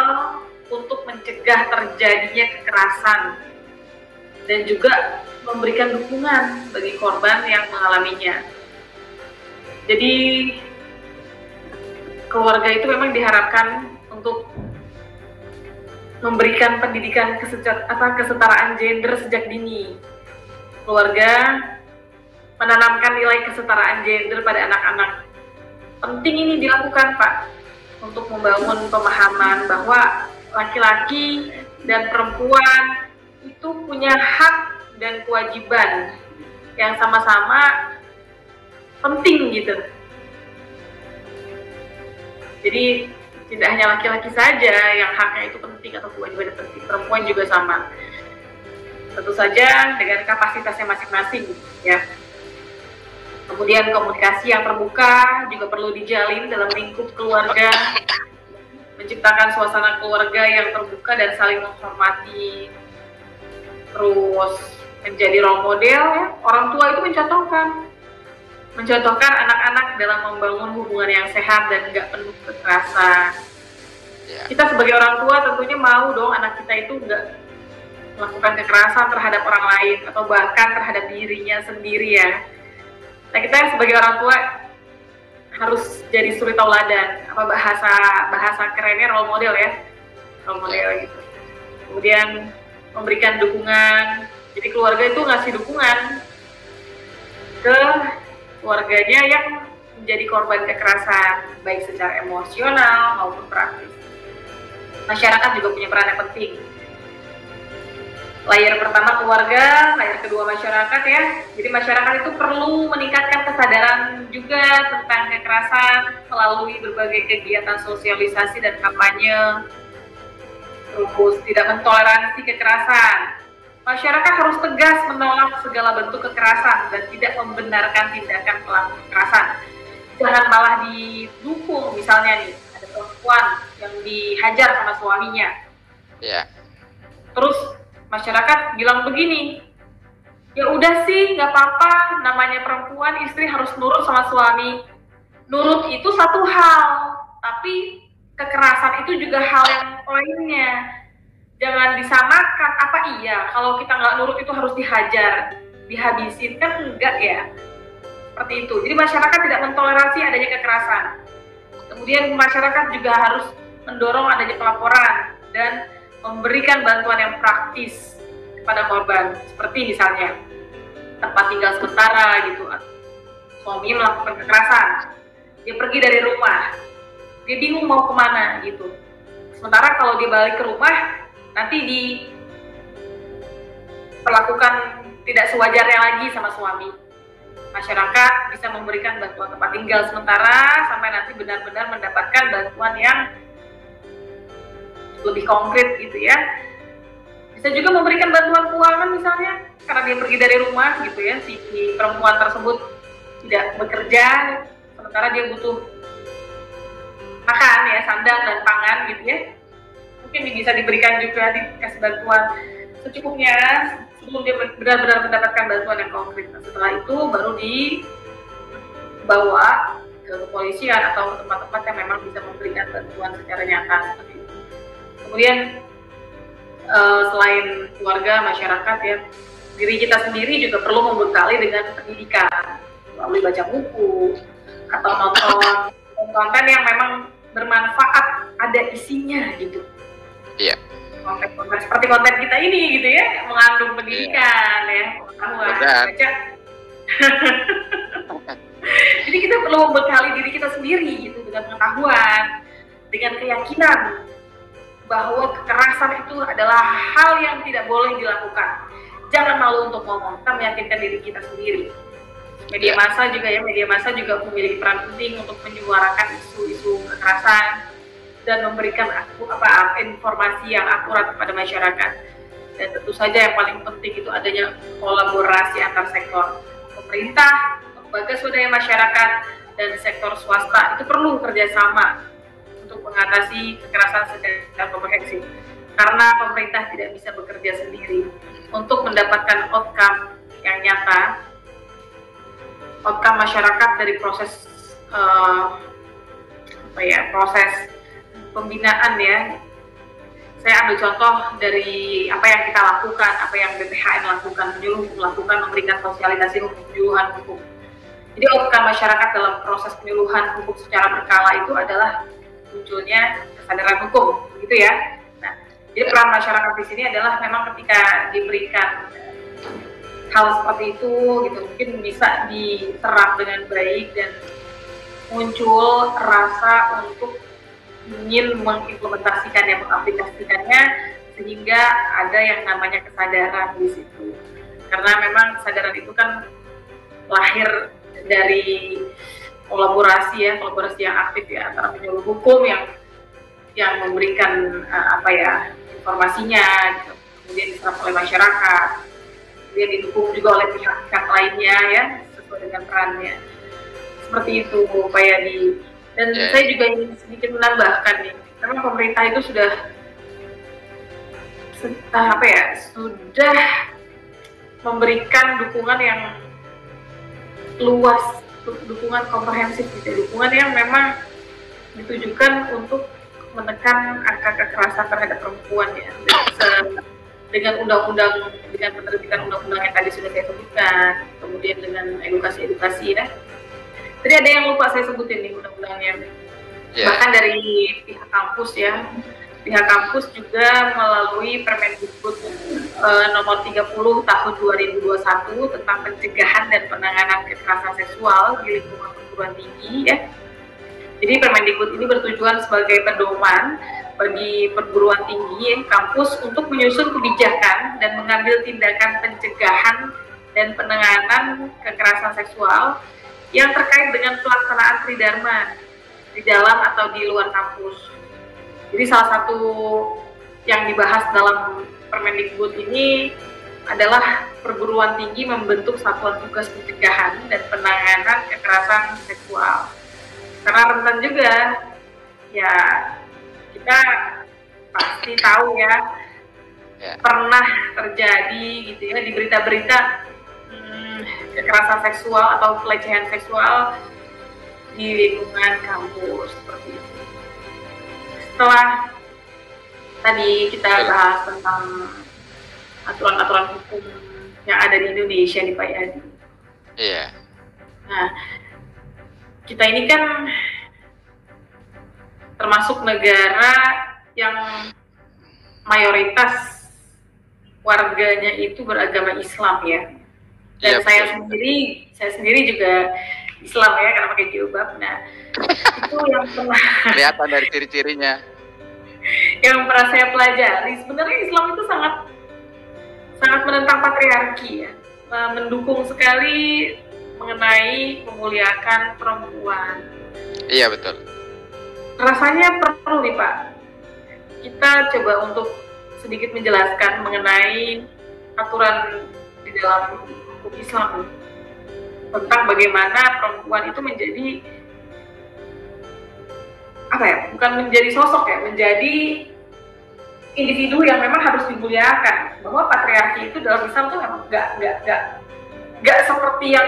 untuk mencegah terjadinya kekerasan dan juga memberikan dukungan bagi korban yang mengalaminya. Jadi keluarga itu memang diharapkan untuk memberikan pendidikan kesetaraan gender sejak dini. Keluarga menanamkan nilai kesetaraan gender pada anak-anak. Penting ini dilakukan, Pak, untuk membangun pemahaman bahwa laki-laki dan perempuan itu punya hak dan kewajiban yang sama-sama penting gitu. Jadi tidak hanya laki-laki saja yang haknya itu penting atau kewajibannya penting, perempuan juga sama. Tentu saja dengan kapasitasnya masing-masing ya. Kemudian komunikasi yang terbuka juga perlu dijalin dalam lingkup keluarga, menciptakan suasana keluarga yang terbuka dan saling menghormati. Terus menjadi role model ya, orang tua itu mencontohkan anak-anak dalam membangun hubungan yang sehat dan nggak penuh kekerasan. Kita sebagai orang tua tentunya mau dong anak kita itu nggak melakukan kekerasan terhadap orang lain atau bahkan terhadap dirinya sendiri ya. Nah, kita sebagai orang tua harus jadi suri tauladan, apa bahasa kerennya role model ya, role model gitu. Kemudian memberikan dukungan Jadi keluarga itu ngasih dukungan ke keluarganya yang menjadi korban kekerasan, baik secara emosional maupun praktis. Masyarakat juga punya peran yang penting. Layer pertama keluarga, layer kedua masyarakat ya. Jadi masyarakat itu perlu meningkatkan kesadaran juga tentang kekerasan melalui berbagai kegiatan sosialisasi dan kampanye. Terus tidak mentoleransi kekerasan. Masyarakat harus tegas menolak segala bentuk kekerasan dan tidak membenarkan tindakan pelaku kekerasan. Jangan malah didukung, misalnya nih ada perempuan yang dihajar sama suaminya. Ya. Terus masyarakat bilang begini, ya udah sih nggak apa-apa, namanya perempuan istri harus nurut sama suami. Nurut itu satu hal, tapi kekerasan itu juga hal yang lainnya. Jangan disamakan, apa iya kalau kita nggak nurut itu harus dihajar, dihabisin, kan enggak ya. Seperti itu. Jadi masyarakat tidak mentoleransi adanya kekerasan. Kemudian masyarakat juga harus mendorong adanya pelaporan dan memberikan bantuan yang praktis kepada korban. Seperti misalnya tempat tinggal sementara gitu. Suami melakukan kekerasan, dia pergi dari rumah, dia bingung mau kemana gitu. Sementara kalau dia balik ke rumah, nanti diperlakukan tidak sewajarnya lagi sama suami. Masyarakat bisa memberikan bantuan tempat tinggal sementara sampai nanti benar-benar mendapatkan bantuan yang lebih konkret gitu ya. Bisa juga memberikan bantuan keuangan misalnya, karena dia pergi dari rumah gitu ya, si perempuan tersebut tidak bekerja, sementara dia butuh makan ya, sandang dan pangan gitu ya. Mungkin bisa diberikan juga, dikasih bantuan secukupnya sebelum dia benar-benar mendapatkan bantuan yang konkret. Nah, setelah itu baru dibawa ke kepolisian atau tempat-tempat yang memang bisa memberikan bantuan secara nyata seperti itu. Kemudian selain keluarga, masyarakat ya, diri kita sendiri juga perlu membekali dengan pendidikan melalui baca buku atau nonton konten yang memang bermanfaat, ada isinya gitu. Iya. Konten-konten seperti konten kita ini gitu ya, mengandung pendidikan ya, pengetahuan, baca. Jadi kita perlu membekali diri kita sendiri gitu dengan pengetahuan, dengan keyakinan bahwa kekerasan itu adalah hal yang tidak boleh dilakukan. Jangan malu untuk ngomong, kita meyakinkan diri kita sendiri. Media massa juga ya, media massa juga memiliki peran penting untuk menyuarakan isu-isu kekerasan dan memberikan informasi yang akurat kepada masyarakat. Dan tentu saja yang paling penting itu adanya kolaborasi antar sektor. Pemerintah, lembaga swadaya masyarakat, dan sektor swasta itu perlu kerjasama untuk mengatasi kekerasan secara komprehensif. Karena pemerintah tidak bisa bekerja sendiri untuk mendapatkan outcome yang nyata, outcome masyarakat dari proses proses pembinaan ya. Saya ambil contoh dari apa yang kita lakukan, apa yang BPHN lakukan, melakukan, memberikan sosialisasi hukum, penyuluhan hukum. Jadi outcome masyarakat dalam proses penyuluhan hukum secara berkala itu adalah munculnya kesadaran hukum, begitu ya. Nah, jadi peran masyarakat di sini adalah memang ketika diberikan hal seperti itu gitu, mungkin bisa diserap dengan baik dan muncul rasa untuk ingin mengimplementasikannya, mengaplikasikannya, sehingga ada yang namanya kesadaran di situ. Karena memang kesadaran itu kan lahir dari kolaborasi yang aktif ya antara penyuluh hukum yang memberikan informasinya gitu. Kemudian diserap oleh masyarakat, kemudian didukung juga oleh pihak-pihak lainnya ya sesuai dengan perannya. Seperti itu upaya dan saya juga ingin sedikit menambahkan nih, memang pemerintah itu sudah memberikan dukungan yang luas, dukungan komprehensif gitu, dukungan yang memang ditujukan untuk menekan angka kekerasan terhadap perempuan ya, dengan undang-undang, dengan penerbitan undang-undang yang tadi sudah saya sebutkan, kemudian dengan edukasi ya. Tadi ada yang lupa saya sebutin nih undang-undangnya, bahkan dari pihak kampus ya, pihak kampus juga melalui Permendikbud nomor 30 tahun 2021 tentang pencegahan dan penanganan kekerasan seksual di lingkungan perguruan tinggi ya. Jadi Permendikbud ini bertujuan sebagai pedoman bagi perguruan tinggi kampus untuk menyusun kebijakan dan mengambil tindakan pencegahan dan penanganan kekerasan seksual yang terkait dengan pelaksanaan tridharma di dalam atau di luar kampus. Jadi salah satu yang dibahas dalam Permendikbud ini adalah perguruan tinggi membentuk satuan tugas pencegahan dan penanganan kekerasan seksual. Karena rentan juga, ya kita pasti tahu ya, pernah terjadi gitu ya di berita-berita kekerasan seksual atau pelecehan seksual di lingkungan kampus seperti itu. Setelah tadi kita bahas tentang aturan-aturan hukum yang ada di Indonesia nih Pak Yadi. Iya. Nah, kita ini kan termasuk negara yang mayoritas warganya itu beragama Islam ya. Dan saya sendiri juga Islam ya, karena pakai jilbab. Nah, itu yang pernah kelihatan dari ciri-cirinya. Yang pernah saya pelajari, sebenarnya Islam itu sangat menentang patriarki ya, mendukung sekali mengenai memuliakan perempuan. Iya betul. Rasanya perlu nih Pak, kita coba untuk sedikit menjelaskan mengenai aturan di dalam hukum Islam tentang bagaimana perempuan itu menjadi apa ya, bukan menjadi sosok ya, menjadi individu yang memang harus dimuliakan. Bahwa patriarki itu dalam Islam tuh memang nggak seperti yang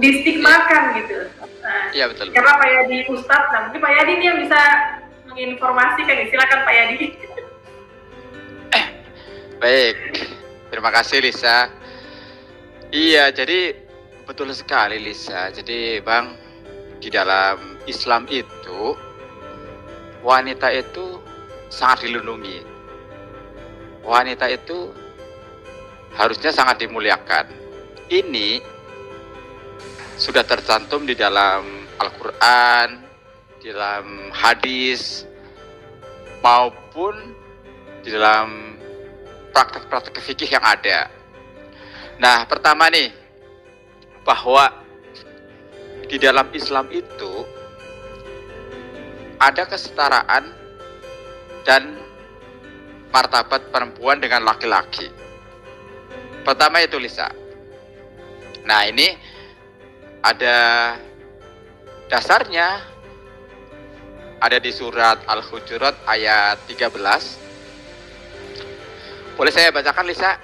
distigmakan gitu. Nah, iya betul. Karena Pak Yadi Ustadz, nah mungkin Pak Yadi ini yang bisa menginformasikan. Silakan Pak Yadi. Baik, terima kasih Lisa. Iya, jadi betul sekali Lisa. Jadi Bang, di dalam Islam itu wanita itu sangat dilindungi. Wanita itu harusnya sangat dimuliakan. Ini sudah tercantum di dalam Al-Quran, di dalam hadis, maupun di dalam praktek-praktek fikih yang ada. Nah, pertama nih, bahwa di dalam Islam itu ada kesetaraan dan martabat perempuan dengan laki-laki. Pertama itu Lisa. Nah, ini ada dasarnya, ada di surat Al-Hujurat ayat 13. Boleh saya bacakan Lisa?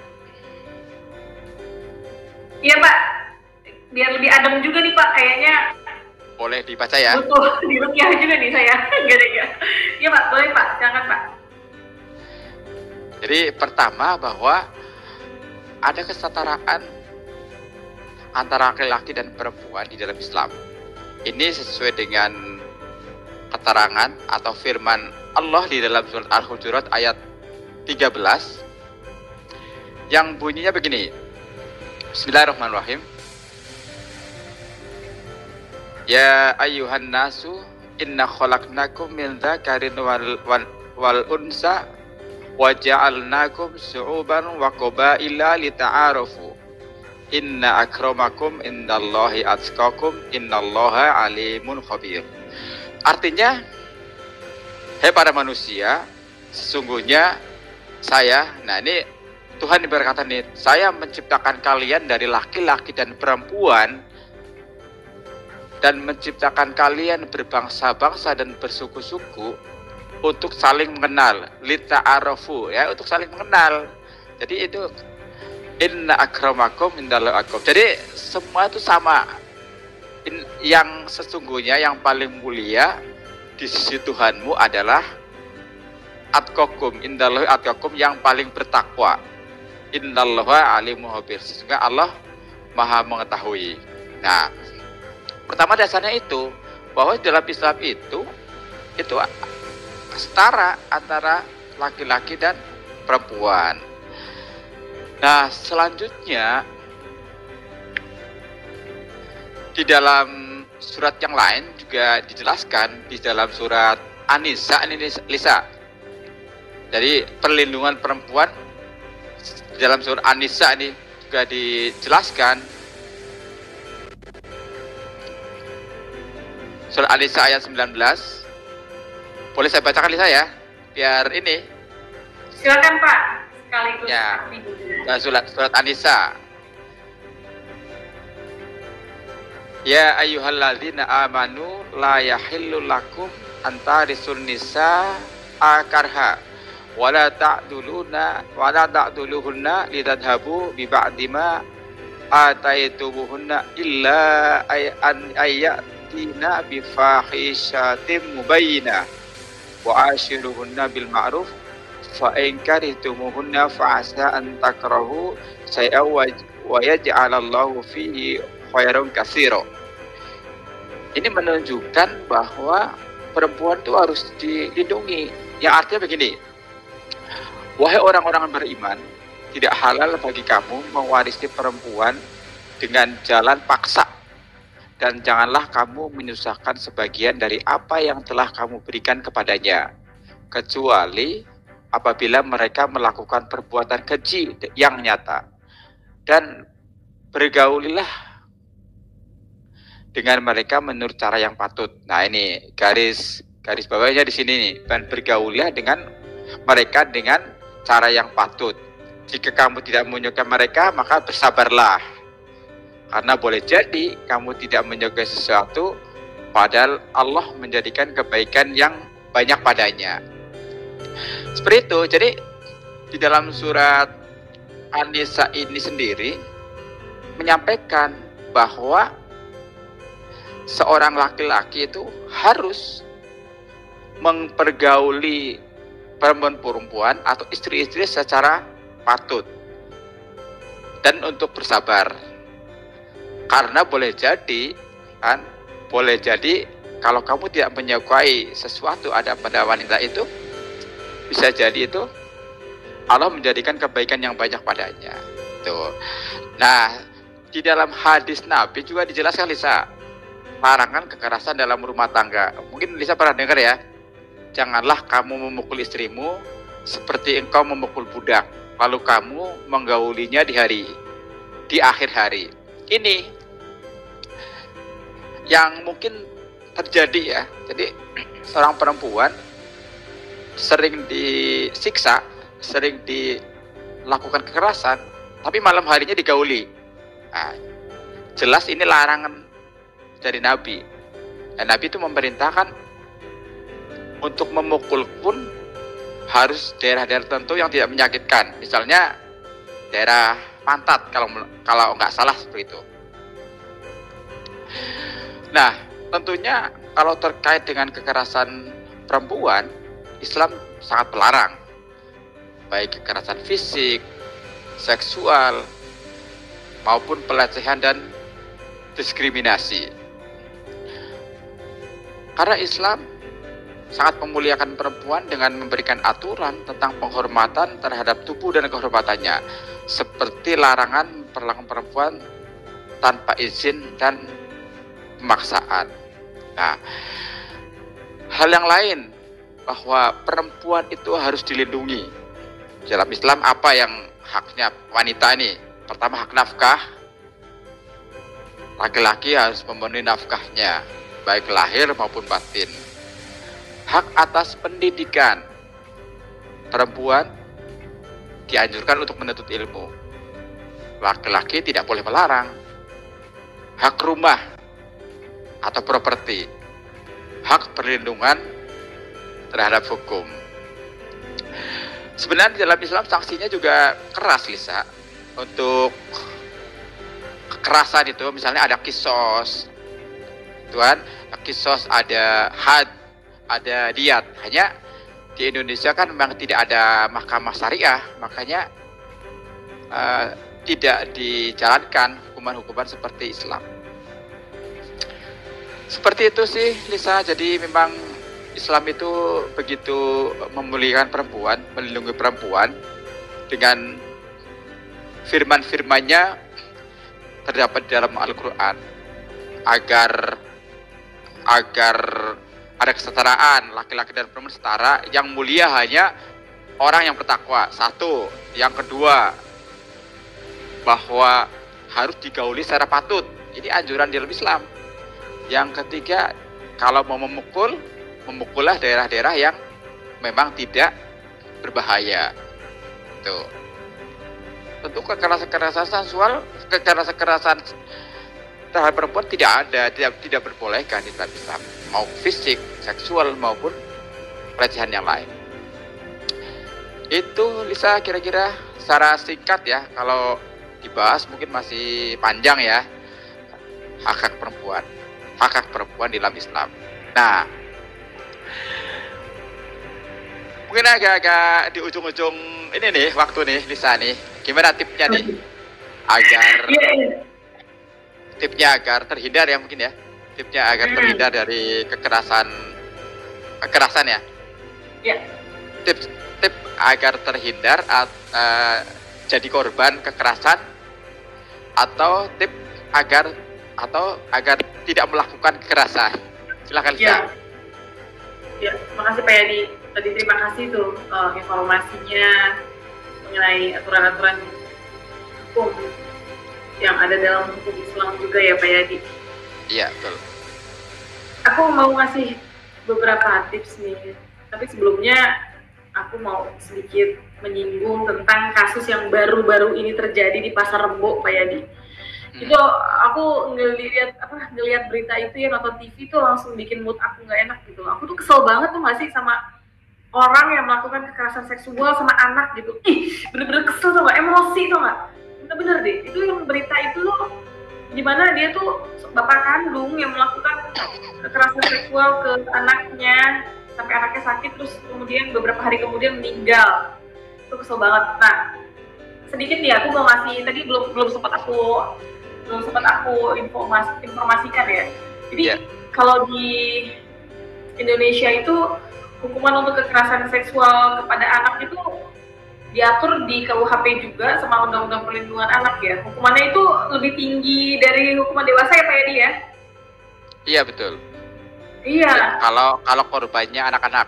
Iya Pak, biar lebih adem juga nih Pak, kayaknya. Boleh dibaca ya? Butuh dirukyah juga nih saya. Iya Pak, boleh Pak, silakan Pak. Jadi pertama bahwa ada kesetaraan antara laki-laki dan perempuan di dalam Islam. Ini sesuai dengan keterangan atau firman Allah di dalam surat Al-Hujurat ayat 13 yang bunyinya begini. Bismillahirrahmanirrahim. Ya ayyuhan nasu inna khalaqnakum min dzakarin wal unsa wa ja'alnakum syu'uban wa qabaila lita'arafu. Inna akramakum indallahi atqakum innallaha alimun khabir. Artinya, hai para manusia, sesungguhnya saya, nah ini Tuhan berkata nih, saya menciptakan kalian dari laki-laki dan perempuan dan menciptakan kalian berbangsa-bangsa dan bersuku-suku untuk saling mengenal, lita'arafu ya, untuk saling mengenal. Jadi itu inna akramakum indallahi atqakum. Jadi semua itu sama. Yang sesungguhnya yang paling mulia di sisi Tuhanmu adalah atqakum indallahi atqakum, yang paling bertakwa. Innallaha alimun khabir. Sesungguhnya Allah Maha mengetahui. Nah, pertama dasarnya itu bahwa dalam Islam itu setara antara laki-laki dan perempuan. Nah, selanjutnya di dalam surat yang lain juga dijelaskan di dalam surat An-Nisa ini Lisa. Jadi perlindungan perempuan di dalam surat An-Nisa ini juga dijelaskan. Surat An-Nisa ayat 19. Boleh saya bacakan Lisa ya? Biar ini. Silakan Pak, sekaligus Ya. kami juga. Nah, surat An-Nisa. Ya ayyuhalladzina amanu la yahillu lakum antarisul nisa akarha wala ta'duluhunna lidadhabu bi ba'di ma ataitumuhunna illa an ayatina bi fahishatin mubayyinah wa ashiruhunna bil ma'ruf fa in karihtumuhunna fa asa an takrahu shay'an wa yaj'alallahu fihi khairan katsira. Ini menunjukkan bahwa perempuan itu harus dilindungi. Yang artinya begini, wahai orang-orang beriman, tidak halal bagi kamu mewarisi perempuan dengan jalan paksa, dan janganlah kamu menyusahkan sebagian dari apa yang telah kamu berikan kepadanya, kecuali apabila mereka melakukan perbuatan keji yang nyata. Dan bergaulilah dengan mereka menurut cara yang patut. Nah, ini garis bawahnya di sini nih. Dan bergaulilah dengan mereka dengan cara yang patut. Jika kamu tidak menyukai mereka, maka bersabarlah. Karena boleh jadi kamu tidak menyukai sesuatu, padahal Allah menjadikan kebaikan yang banyak padanya. Seperti itu. Jadi di dalam surat An-Nisa ini sendiri menyampaikan bahwa seorang laki-laki itu harus mempergauli perempuan-perempuan atau istri-istri secara patut dan untuk bersabar. Karena boleh jadi kalau kamu tidak menyukai sesuatu ada pada wanita itu, bisa jadi itu Allah menjadikan kebaikan yang banyak padanya. Tuh. Nah, di dalam hadis Nabi juga dijelaskan Lisa, larangan kekerasan dalam rumah tangga. Mungkin Lisa pernah dengar ya, janganlah kamu memukul istrimu seperti engkau memukul budak, lalu kamu menggaulinya di akhir hari. Ini yang mungkin terjadi ya. Jadi seorang perempuan sering disiksa, sering dilakukan kekerasan, tapi malam harinya digauli. Nah, jelas ini larangan dari Nabi. Dan Nabi itu memerintahkan untuk memukul pun harus daerah-daerah tertentu yang tidak menyakitkan. Misalnya daerah pantat kalau nggak salah seperti itu. Nah, tentunya kalau terkait dengan kekerasan perempuan, Islam sangat melarang. Baik kekerasan fisik, seksual, maupun pelecehan dan diskriminasi. Karena Islam sangat memuliakan perempuan dengan memberikan aturan tentang penghormatan terhadap tubuh dan kehormatannya, seperti larangan perlakuan perempuan tanpa izin dan pemaksaan. Nah, hal yang lain bahwa perempuan itu harus dilindungi. Dalam Islam apa yang haknya wanita ini? Pertama, hak nafkah. Laki-laki harus memenuhi nafkahnya, baik lahir maupun batin. Hak atas pendidikan. Perempuan dianjurkan untuk menuntut ilmu. Laki-laki tidak boleh melarang. Hak rumah atau properti. Hak perlindungan terhadap hukum. Sebenarnya dalam Islam sanksinya juga keras, Lisa. Untuk kekerasan itu misalnya ada kisos, Tuhan, kisos, ada had, ada diat. Hanya di Indonesia kan memang tidak ada mahkamah syariah, makanya tidak dijalankan hukuman-hukuman seperti Islam. Seperti itu sih Lisa. Jadi memang Islam itu begitu memuliakan perempuan, melindungi perempuan dengan firman-firmannya terdapat dalam Al-Quran agar ada kesetaraan, laki-laki dan perempuan setara, yang mulia hanya orang yang bertakwa. Satu, yang kedua bahwa harus digauli secara patut. Ini anjuran di dalam Islam. Yang ketiga, kalau mau memukullah daerah-daerah yang memang tidak berbahaya. Tuh. Tentu kekerasan seksual, kekerasan terhadap perempuan tidak ada, tidak berbolehkan di dalam Islam, mau fisik, seksual maupun pelecehan yang lain. Itu Lisa kira-kira secara singkat ya, kalau dibahas mungkin masih panjang ya, hak-hak perempuan di dalam Islam. Nah, mungkin agak-agak di ujung-ujung ini nih waktu nih Lisa nih, gimana tipsnya nih agar terhindar ya, mungkin ya tipsnya agar terhindar dari kekerasan ya. Tips agar terhindar jadi korban kekerasan, atau tips agar tidak melakukan kekerasan. Silakan Lisa. Ya, makasih Pak Yadi. Tadi terima kasih tuh informasinya mengenai aturan-aturan hukum yang ada dalam hukum Islam juga ya Pak Yadi. Iya, betul. Aku mau ngasih beberapa tips nih, tapi sebelumnya aku mau sedikit menyinggung tentang kasus yang baru-baru ini terjadi di Pasar Rebo Pak Yadi. Itu aku ngelihat berita itu ya, nonton TV tuh langsung bikin mood aku nggak enak gitu. Aku tuh kesel banget tuh masih sama orang yang melakukan kekerasan seksual sama anak gitu. Bener-bener kesel tuh nggak, emosi tuh nggak. Bener-bener deh, itu yang berita itu loh, dimana dia tuh bapak kandung yang melakukan kekerasan seksual ke anaknya sampai anaknya sakit, terus kemudian beberapa hari kemudian meninggal. Itu kesel banget. Nah, sedikit nih aku mau ngasih, tadi belum sempat aku informasikan ya. Jadi kalau di Indonesia itu hukuman untuk kekerasan seksual kepada anak itu diatur di KUHP juga sama Undang-Undang Perlindungan Anak ya. Hukumannya itu lebih tinggi dari hukuman dewasa ya Pak Yadi ya? Iya betul. Iya. Kalau korbannya anak-anak,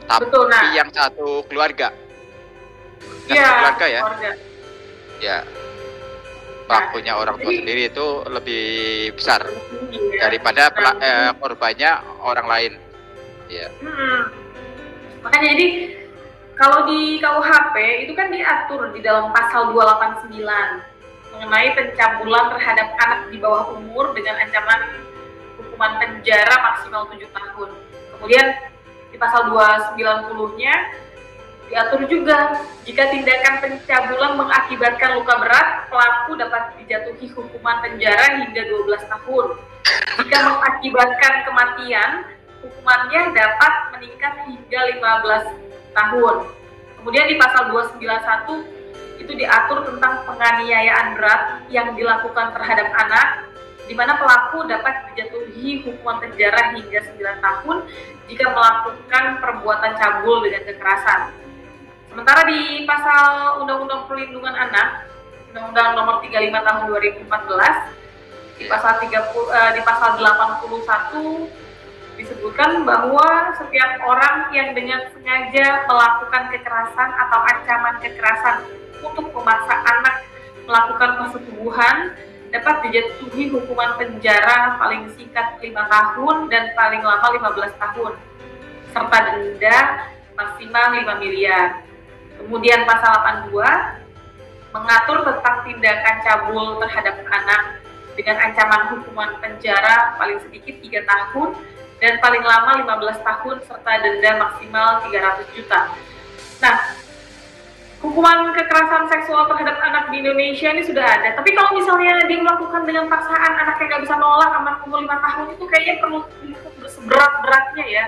tapi betul, nah, yang satu keluarga. Iya. Keluarga ya. Keluarga. Ya. Pelakunya orang tua sendiri itu lebih besar daripada korbannya orang lain. Ya. Makanya jadi kalau di KUHP itu kan diatur di dalam pasal 289 mengenai pencabulan terhadap anak di bawah umur dengan ancaman hukuman penjara maksimal 7 tahun. Kemudian di pasal 290-nya diatur juga jika tindakan pencabulan mengakibatkan luka berat, pelaku dapat dijatuhi hukuman penjara hingga 12 tahun. Jika mengakibatkan kematian, hukumannya dapat meningkat hingga 15 tahun. Kemudian di pasal 291 itu diatur tentang penganiayaan berat yang dilakukan terhadap anak, di mana pelaku dapat dijatuhi hukuman penjara hingga 9 tahun jika melakukan perbuatan cabul dengan kekerasan. Sementara di pasal Undang-Undang Perlindungan Anak, Undang-Undang Nomor 35 Tahun 2014, di pasal 81 disebutkan bahwa setiap orang yang dengan sengaja melakukan kekerasan atau ancaman kekerasan untuk memaksa anak melakukan persetubuhan dapat dijatuhi hukuman penjara paling singkat 5 tahun dan paling lama 15 tahun, serta denda maksimal 5 miliar. Kemudian pasal 82 mengatur tentang tindakan cabul terhadap anak dengan ancaman hukuman penjara paling sedikit 3 tahun dan paling lama 15 tahun serta denda maksimal 300 juta. Nah, hukuman kekerasan seksual terhadap anak di Indonesia ini sudah ada. Tapi kalau misalnya dia melakukan dengan paksaan, anaknya nggak bisa nolak, aman umur 5 tahun, itu kayaknya perlu seberat-beratnya ya.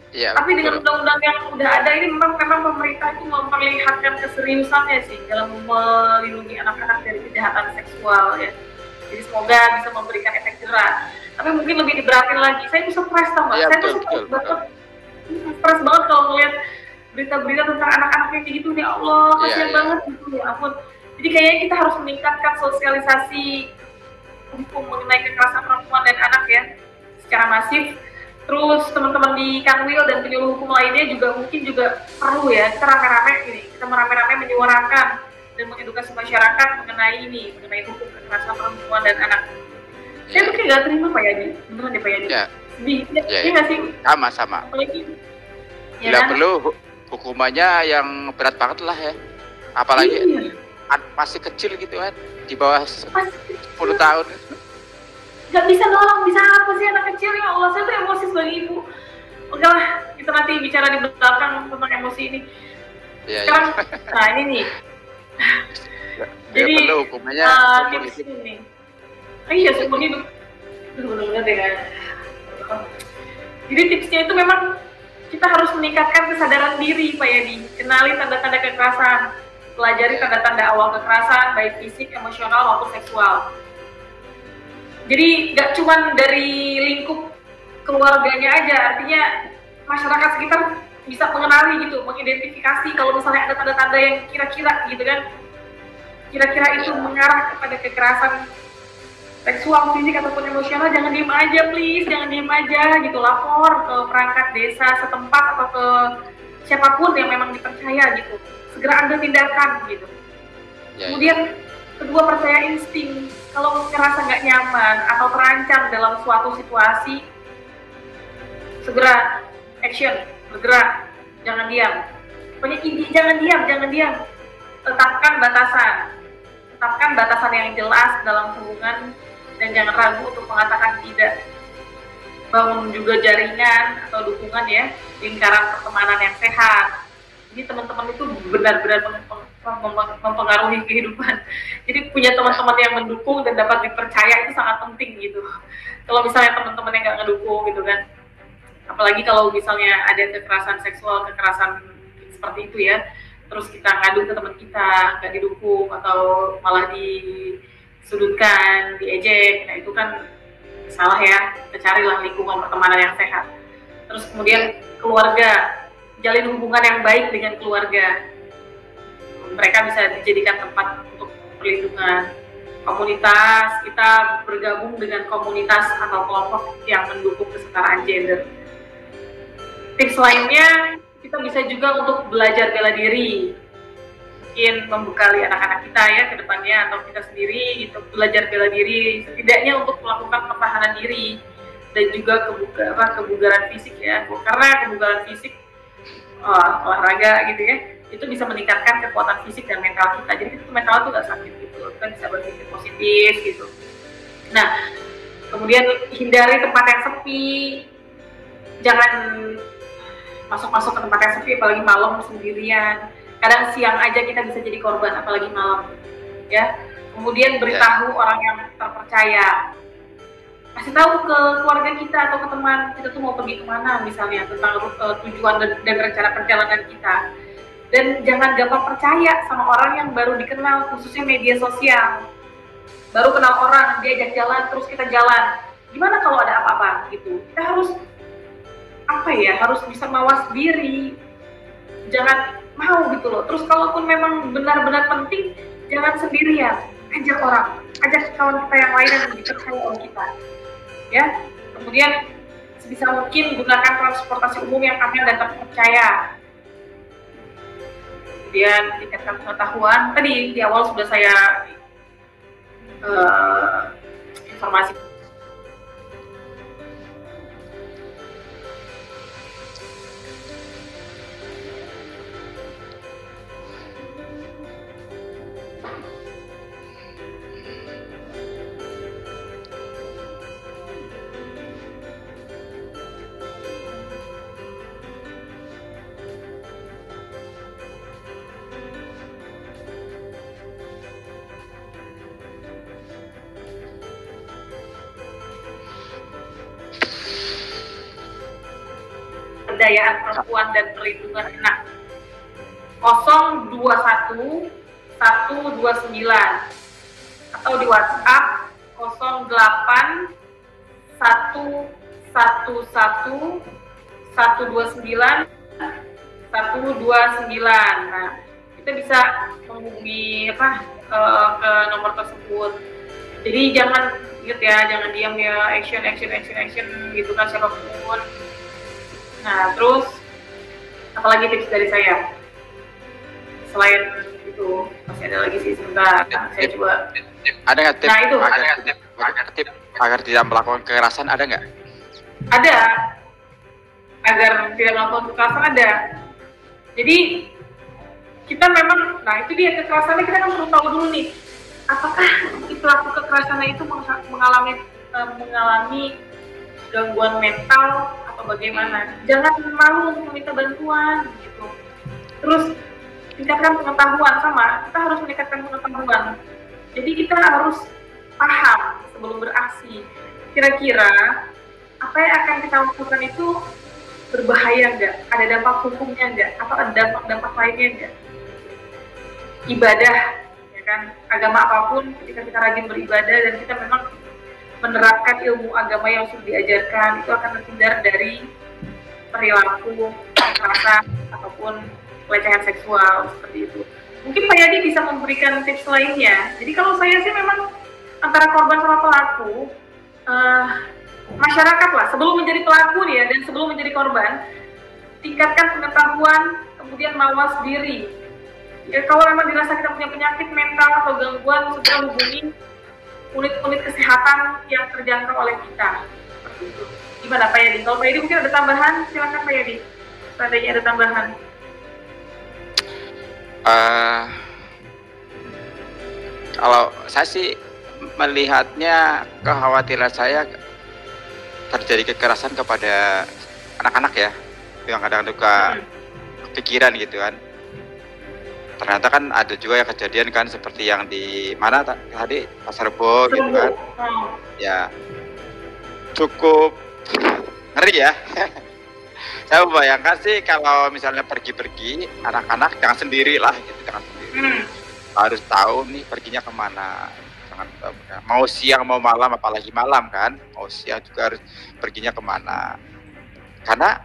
Ya, tapi dengan undang-undang yang udah ada ini memang pemerintah itu memperlihatkan keseriusannya sih dalam melindungi anak-anak dari kejahatan seksual ya. Jadi semoga bisa memberikan efek jerah. Tapi mungkin lebih diberatin lagi. Saya tuh surprise tau Mbak. Saya tuh surprise banget stres banget kalau ngeliat berita-berita tentang anak-anak yang kayak gitu. Ya Allah, kasihan banget gitu, ya ampun. Jadi kayaknya kita harus meningkatkan sosialisasi hukum mengenai kekerasan perempuan dan anak ya secara masif. Terus teman-teman di Kanwil dan penyuluh hukum lainnya juga mungkin juga perlu ya, kita merame-rame menyuarakan dan mengedukasi masyarakat mengenai hukum kekerasan perempuan dan anak. Saya tuh kayak gak terima Pak Yadi, beneran deh Pak Yadi. Sedih, iya nggak sih? Sama. Apalagi, bila perlu hukumannya yang berat banget lah ya, apalagi masih kecil gitu kan, di bawah 10 tahun. Gak bisa nolong, bisa apa sih anak kecil, ya Allah, saya tuh emosi sebagai ibu. Oke lah, kita nanti bicara di belakang tentang emosi ini. Sekarang, nah ini nih. Jadi, perlu hukumannya tips ini. Iya, seumur hidup. Bener-bener deh kan. Jadi tipsnya itu memang kita harus meningkatkan kesadaran diri, Pak Yadi. Kenali tanda-tanda kekerasan, pelajari tanda-tanda awal kekerasan, baik fisik, emosional maupun seksual. Jadi nggak cuma dari lingkup keluarganya aja, artinya masyarakat sekitar bisa mengenali gitu, mengidentifikasi kalau misalnya ada tanda-tanda yang kira-kira gitu kan, kira-kira itu mengarah kepada kekerasan seksual, fisik ataupun emosional, jangan diem aja please, jangan diem aja gitu, lapor ke perangkat desa setempat atau ke siapapun yang memang dipercaya gitu, segera ambil tindakan gitu. Kemudian kedua, percaya insting. Kalau ngerasa nggak nyaman atau terancam dalam suatu situasi, segera action, bergerak, jangan diam. Pokoknya inti, jangan diam. Tetapkan batasan yang jelas dalam hubungan dan jangan ragu untuk mengatakan tidak. Bangun juga jaringan atau dukungan ya, lingkaran pertemanan yang sehat. Jadi teman-teman itu benar-benar mempengaruhi kehidupan. Jadi punya teman-teman yang mendukung dan dapat dipercaya itu sangat penting gitu. Kalau misalnya teman-teman yang nggak ngedukung gitu kan, apalagi kalau misalnya ada kekerasan seksual, kekerasan seperti itu ya, terus kita ngadu ke teman kita, nggak didukung atau malah disudutkan, diejek, nah itu kan salah ya. Kita carilah lingkungan pertemanan yang sehat. Terus kemudian keluarga, jalin hubungan yang baik dengan keluarga. Mereka bisa dijadikan tempat untuk perlindungan. Komunitas, kita bergabung dengan komunitas atau kelompok yang mendukung kesetaraan gender. Tips lainnya, kita bisa juga untuk belajar bela diri. Mungkin membekali anak-anak kita ya ke depannya, atau kita sendiri gitu, belajar bela diri, setidaknya untuk melakukan pertahanan diri dan juga kebugaran fisik ya. Karena kebugaran fisik, olahraga gitu ya, itu bisa meningkatkan kekuatan fisik dan mental kita. Jadi kita mental tuh gak sakit gitu, kita bisa berpikir positif gitu. Nah, kemudian hindari tempat yang sepi, jangan masuk ke tempat yang sepi, apalagi malam sendirian. Kadang siang aja kita bisa jadi korban, apalagi malam ya. Kemudian beritahu orang yang terpercaya, kasih tahu ke keluarga kita atau ke teman kita tuh mau pergi kemana misalnya, tentang tujuan dan rencana perjalanan kita. Dan jangan gampang percaya sama orang yang baru dikenal, khususnya media sosial. Baru kenal orang, diajak jalan, terus kita jalan. Gimana kalau ada apa-apa gitu? Kita harus harus bisa mawas diri. Jangan mau gitu loh. Terus kalaupun memang benar-benar penting, jangan sendirian. Ajak orang, ajak kawan kita yang lain yang dipercaya oleh kita. Ya, kemudian sebisa mungkin gunakan transportasi umum yang aman dan terpercaya. Kemudian tingkatkan pengetahuan. Tadi di awal sudah saya informasi. Pemberdayaan perempuan dan perlindungan anak 021 129 atau di WhatsApp 08 111 129 129. Nah, kita bisa menghubungi ke nomor tersebut. Jadi jangan ingat ya, jangan diam ya, action gitu kan siapapun. Nah, terus apalagi tips dari saya? Selain itu masih ada lagi sih, sebentar saya coba. Ada nggak tips? Nah, itu tips agar tidak melakukan kekerasan, ada nggak? Ada, agar tidak melakukan kekerasan ada. Jadi kita memang, nah itu dia kekerasannya, kita kan perlu tahu dulu nih, apakah pelaku kekerasannya itu mengalami gangguan mental atau bagaimana. Jangan malu untuk meminta bantuan gitu. Terus tingkatkan pengetahuan, kita harus meningkatkan pengetahuan. Jadi kita harus paham sebelum beraksi. Kira-kira apa yang akan kita lakukan itu berbahaya nggak? Ada dampak hukumnya nggak? Atau ada dampak lainnya nggak? Ibadah, ya kan? Agama apapun, ketika kita rajin beribadah dan kita memang menerapkan ilmu agama yang sudah diajarkan, itu akan terhindar dari perilaku kekerasan ataupun pelecehan seksual seperti itu. Mungkin Pak Yadi bisa memberikan tips lainnya. Jadi kalau saya sih memang antara korban sama pelaku, masyarakat lah sebelum menjadi pelaku nih ya, dan sebelum menjadi korban, tingkatkan pengetahuan, kemudian mawas diri. Ya, kalau memang dirasa kita punya penyakit mental atau gangguan, segera hubungi unit-unit kesehatan yang terjangkau oleh kita. Seperti itu. Gimana Pak Yadi? Kalau Pak Yadi mungkin ada tambahan, silakan Pak Yadi. Seandainya ada tambahan. Kalau saya sih melihatnya, kekhawatiran saya terjadi kekerasan kepada anak-anak ya, yang kadang juga pikiran gitu kan. Ternyata kan ada juga yang kejadian kan, seperti yang di mana tadi, Pasar Rebo gitu kan. Ya cukup ngeri ya. Saya membayangkan sih kalau misalnya pergi-pergi, anak-anak jangan sendiri lah gitu, jangan sendiri. Harus tahu nih perginya kemana. Jangan, mau siang mau malam, apalagi malam kan, mau siang juga harus perginya kemana. Karena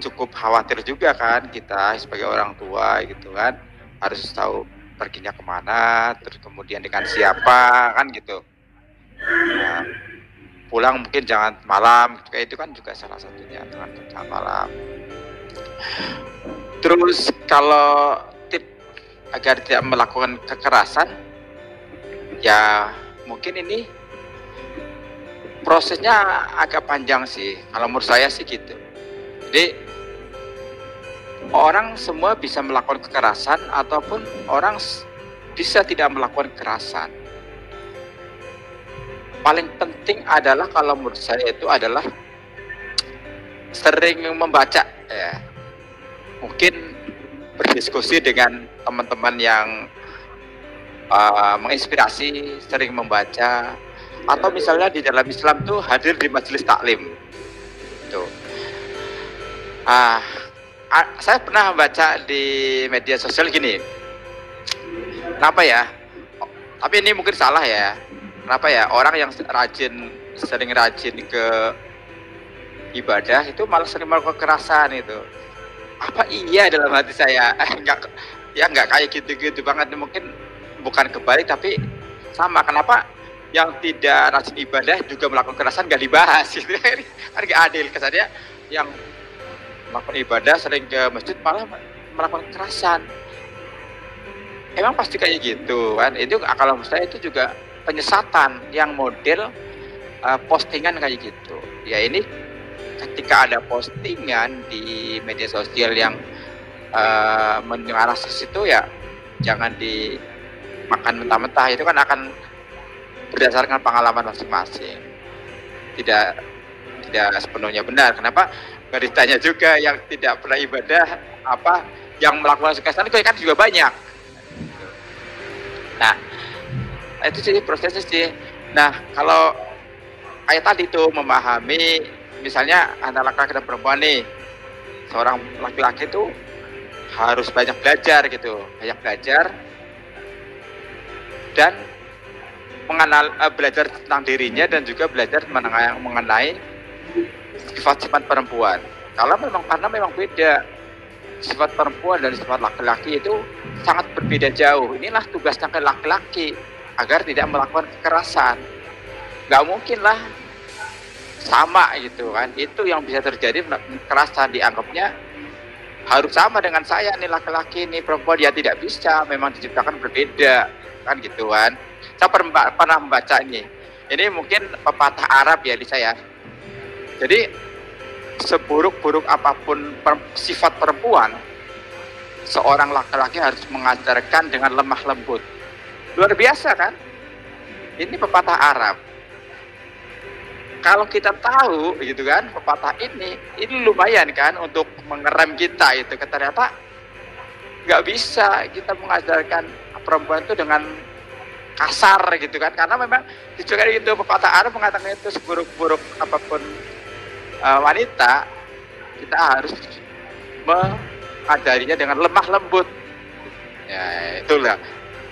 cukup khawatir juga kan kita sebagai orang tua gitu kan, harus tahu perginya kemana, terus kemudian dengan siapa kan gitu. Nah, pulang mungkin jangan malam, kayak itu kan juga salah satunya, jangan malam. Terus kalau tip agar tidak melakukan kekerasan, ya mungkin ini prosesnya agak panjang sih, kalau menurut saya sih gitu. Jadi orang semua bisa melakukan kekerasan ataupun orang bisa tidak melakukan kekerasan. Paling penting adalah kalau menurut saya itu adalah sering membaca ya. Mungkin berdiskusi dengan teman-teman yang menginspirasi, sering membaca, atau misalnya di dalam Islam tuh hadir di majelis taklim. Tuh. Saya pernah membaca di media sosial gini. Kenapa ya? Tapi ini mungkin salah ya. Kenapa ya orang yang sering rajin ke ibadah itu malah sering melakukan kekerasan itu? Apa iya dalam hati saya? Enggak kayak gitu-gitu banget. Mungkin bukan kebalik tapi sama. Kenapa yang tidak rajin ibadah juga melakukan kekerasan nggak dibahas? Gitu kan nggak adil. Kesannya yang melakukan ibadah sering ke masjid malah melakukan kekerasan. Emang pasti kayak gitu kan? Itu kalau menurut saya itu juga penyesatan yang model postingan kayak gitu. Ya ini ketika ada postingan di media sosial yang mengarah ke situ, ya jangan dimakan mentah-mentah. Itu kan akan berdasarkan pengalaman masing-masing. Tidak sepenuhnya benar. Kenapa? Nggak ditanya juga yang tidak pernah ibadah apa yang melakukan kekerasan itu kan juga banyak. Nah, itu sih prosesnya sih. Nah, kalau kayak tadi tuh memahami, misalnya antara laki-laki dan perempuan nih, seorang laki-laki tuh harus banyak belajar gitu, banyak belajar dan belajar tentang dirinya dan juga belajar mengenai sifat-sifat perempuan. Karena memang beda. Sifat perempuan dan sifat laki-laki itu sangat berbeda jauh. Inilah tugasnya laki-laki agar tidak melakukan kekerasan. Nggak mungkin lah sama gitu kan. Itu yang bisa terjadi, kekerasan dianggapnya harus sama dengan saya nih, laki-laki nih, perempuan ya tidak bisa, memang diciptakan berbeda kan gitu kan. Saya pernah membaca ini mungkin pepatah Arab ya di saya. Jadi seburuk-buruk apapun sifat perempuan, seorang laki-laki harus mengajarkan dengan lemah lembut. Luar biasa kan? Ini pepatah Arab. Kalau kita tahu gitu kan, pepatah ini lumayan kan untuk mengerem kita itu. Ternyata nggak bisa kita mengajarkan perempuan itu dengan kasar gitu kan, karena memang juga itu pepatah Arab mengatakan itu seburuk-buruk apapun wanita, kita harus mengajarinya dengan lemah lembut. Ya itulah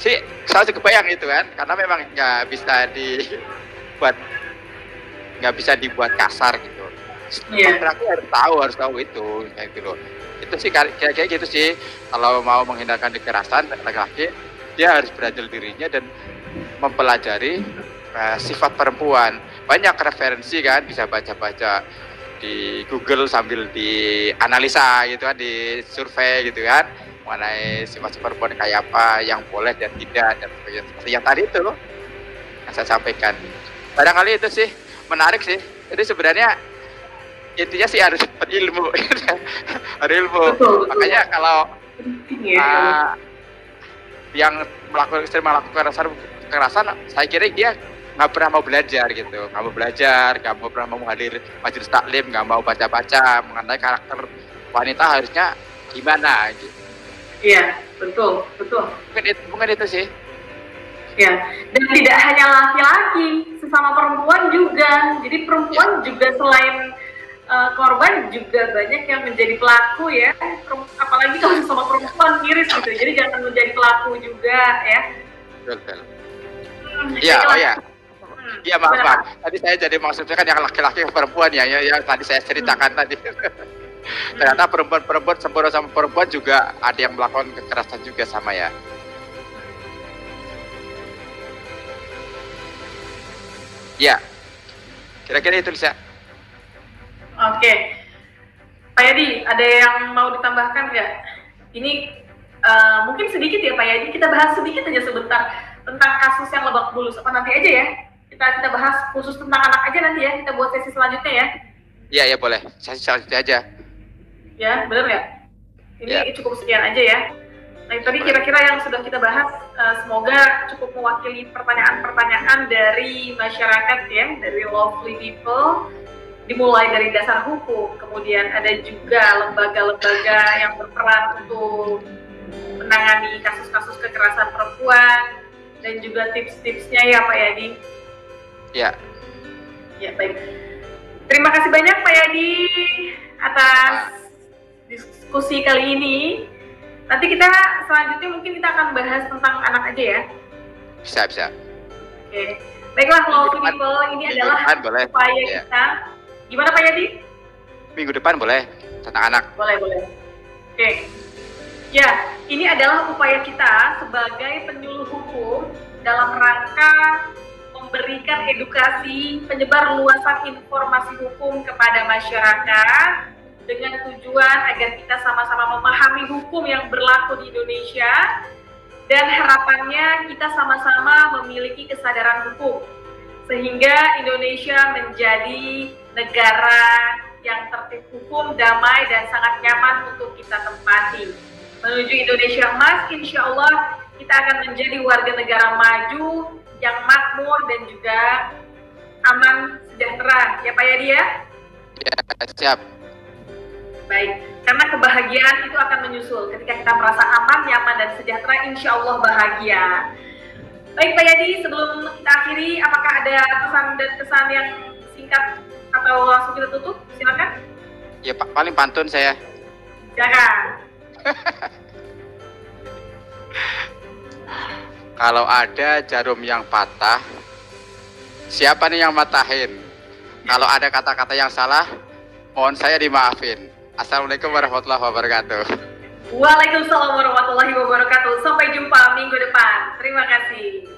sih, saya juga kebayang itu kan, karena memang nggak bisa dibuat kasar gitu. Laki-laki harus tahu itu kayak gitu loh. Itu sih kayak gitu sih, kalau mau menghindarkan kekerasan laki-laki, dia harus belajar dirinya dan mempelajari sifat perempuan. Banyak referensi kan, bisa baca-baca di Google sambil dianalisa gitu kan, di survei gitu kan, mengenai sifat perempuan kayak apa yang boleh dan tidak, dan sebagainya. Seperti yang tadi itu loh yang saya sampaikan. Barangkali itu sih menarik sih. Jadi sebenarnya intinya sih harus berilmu. Berilmu. Betul. Makanya kalau yang melakukan kekerasan, saya kira dia nggak pernah mau belajar gitu, nggak mau pernah mau menghadiri majelis taklim, nggak mau baca-baca mengenai karakter wanita harusnya gimana gitu. Iya, betul. Mungkin itu sih. Ya, dan tidak hanya laki-laki, sesama perempuan juga. Jadi perempuan juga selain korban juga banyak yang menjadi pelaku ya. Apalagi kalau sama perempuan miris gitu. Jadi jangan menjadi pelaku juga ya. Betul. Iya, oh ya. Iya, maaf. Tadi saya jadi maksudnya kan yang laki-laki ke perempuan ya, yang tadi saya ceritakan tadi. Ternyata perempuan sempurna sama perempuan juga ada yang melakukan kekerasan juga sama ya. Ya, kira-kira itu bisa. Oke. Pak Yadi, ada yang mau ditambahkan nggak? Ini mungkin sedikit ya Pak Yadi, kita bahas sedikit aja sebentar tentang kasus yang Lebak Bulus. Apa nanti aja ya? Kita bahas khusus tentang anak aja nanti ya, kita buat sesi selanjutnya ya. Iya boleh, sesi selanjutnya aja. Ya, bener nggak? Ini cukup sekian aja ya. Nah, tadi kira-kira yang sudah kita bahas, semoga cukup mewakili pertanyaan-pertanyaan dari masyarakat ya, dari lovely people, dimulai dari dasar hukum, kemudian ada juga lembaga-lembaga yang berperan untuk menangani kasus-kasus kekerasan perempuan, dan juga tips-tipsnya ya Pak Yadi. Ya, baik. Terima kasih banyak Pak Yadi atas diskusi kali ini. Nanti kita selanjutnya mungkin kita akan bahas tentang anak aja ya. Bisa. Oke. Baiklah, lovely people, ini adalah upaya kita. Gimana Pak Yadi? Minggu depan boleh tentang anak. Boleh. Oke. Ya, ini adalah upaya kita sebagai penyuluh hukum dalam rangka memberikan edukasi, penyebar luasan informasi hukum kepada masyarakat dengan tujuan agar kita sama-sama memahami hukum yang berlaku di Indonesia, dan harapannya kita sama-sama memiliki kesadaran hukum sehingga Indonesia menjadi negara yang tertib hukum, damai, dan sangat nyaman untuk kita tempati. Menuju Indonesia Emas, insya Allah kita akan menjadi warga negara maju yang makmur dan juga aman sejahtera. Ya Pak Yadi ya? Ya, siap. Baik, karena kebahagiaan itu akan menyusul. Ketika kita merasa aman, nyaman, dan sejahtera, insya Allah bahagia. Baik Pak Yadi, sebelum kita akhiri, apakah ada pesan dan kesan yang singkat atau langsung kita tutup? Silakan. Ya Pak, paling pantun saya. Silakan. Kalau ada jarum yang patah, siapa nih yang matahin? Kalau ada kata-kata yang salah, mohon saya dimaafin. Assalamualaikum warahmatullahi wabarakatuh. Waalaikumsalam warahmatullahi wabarakatuh. Sampai jumpa minggu depan. Terima kasih.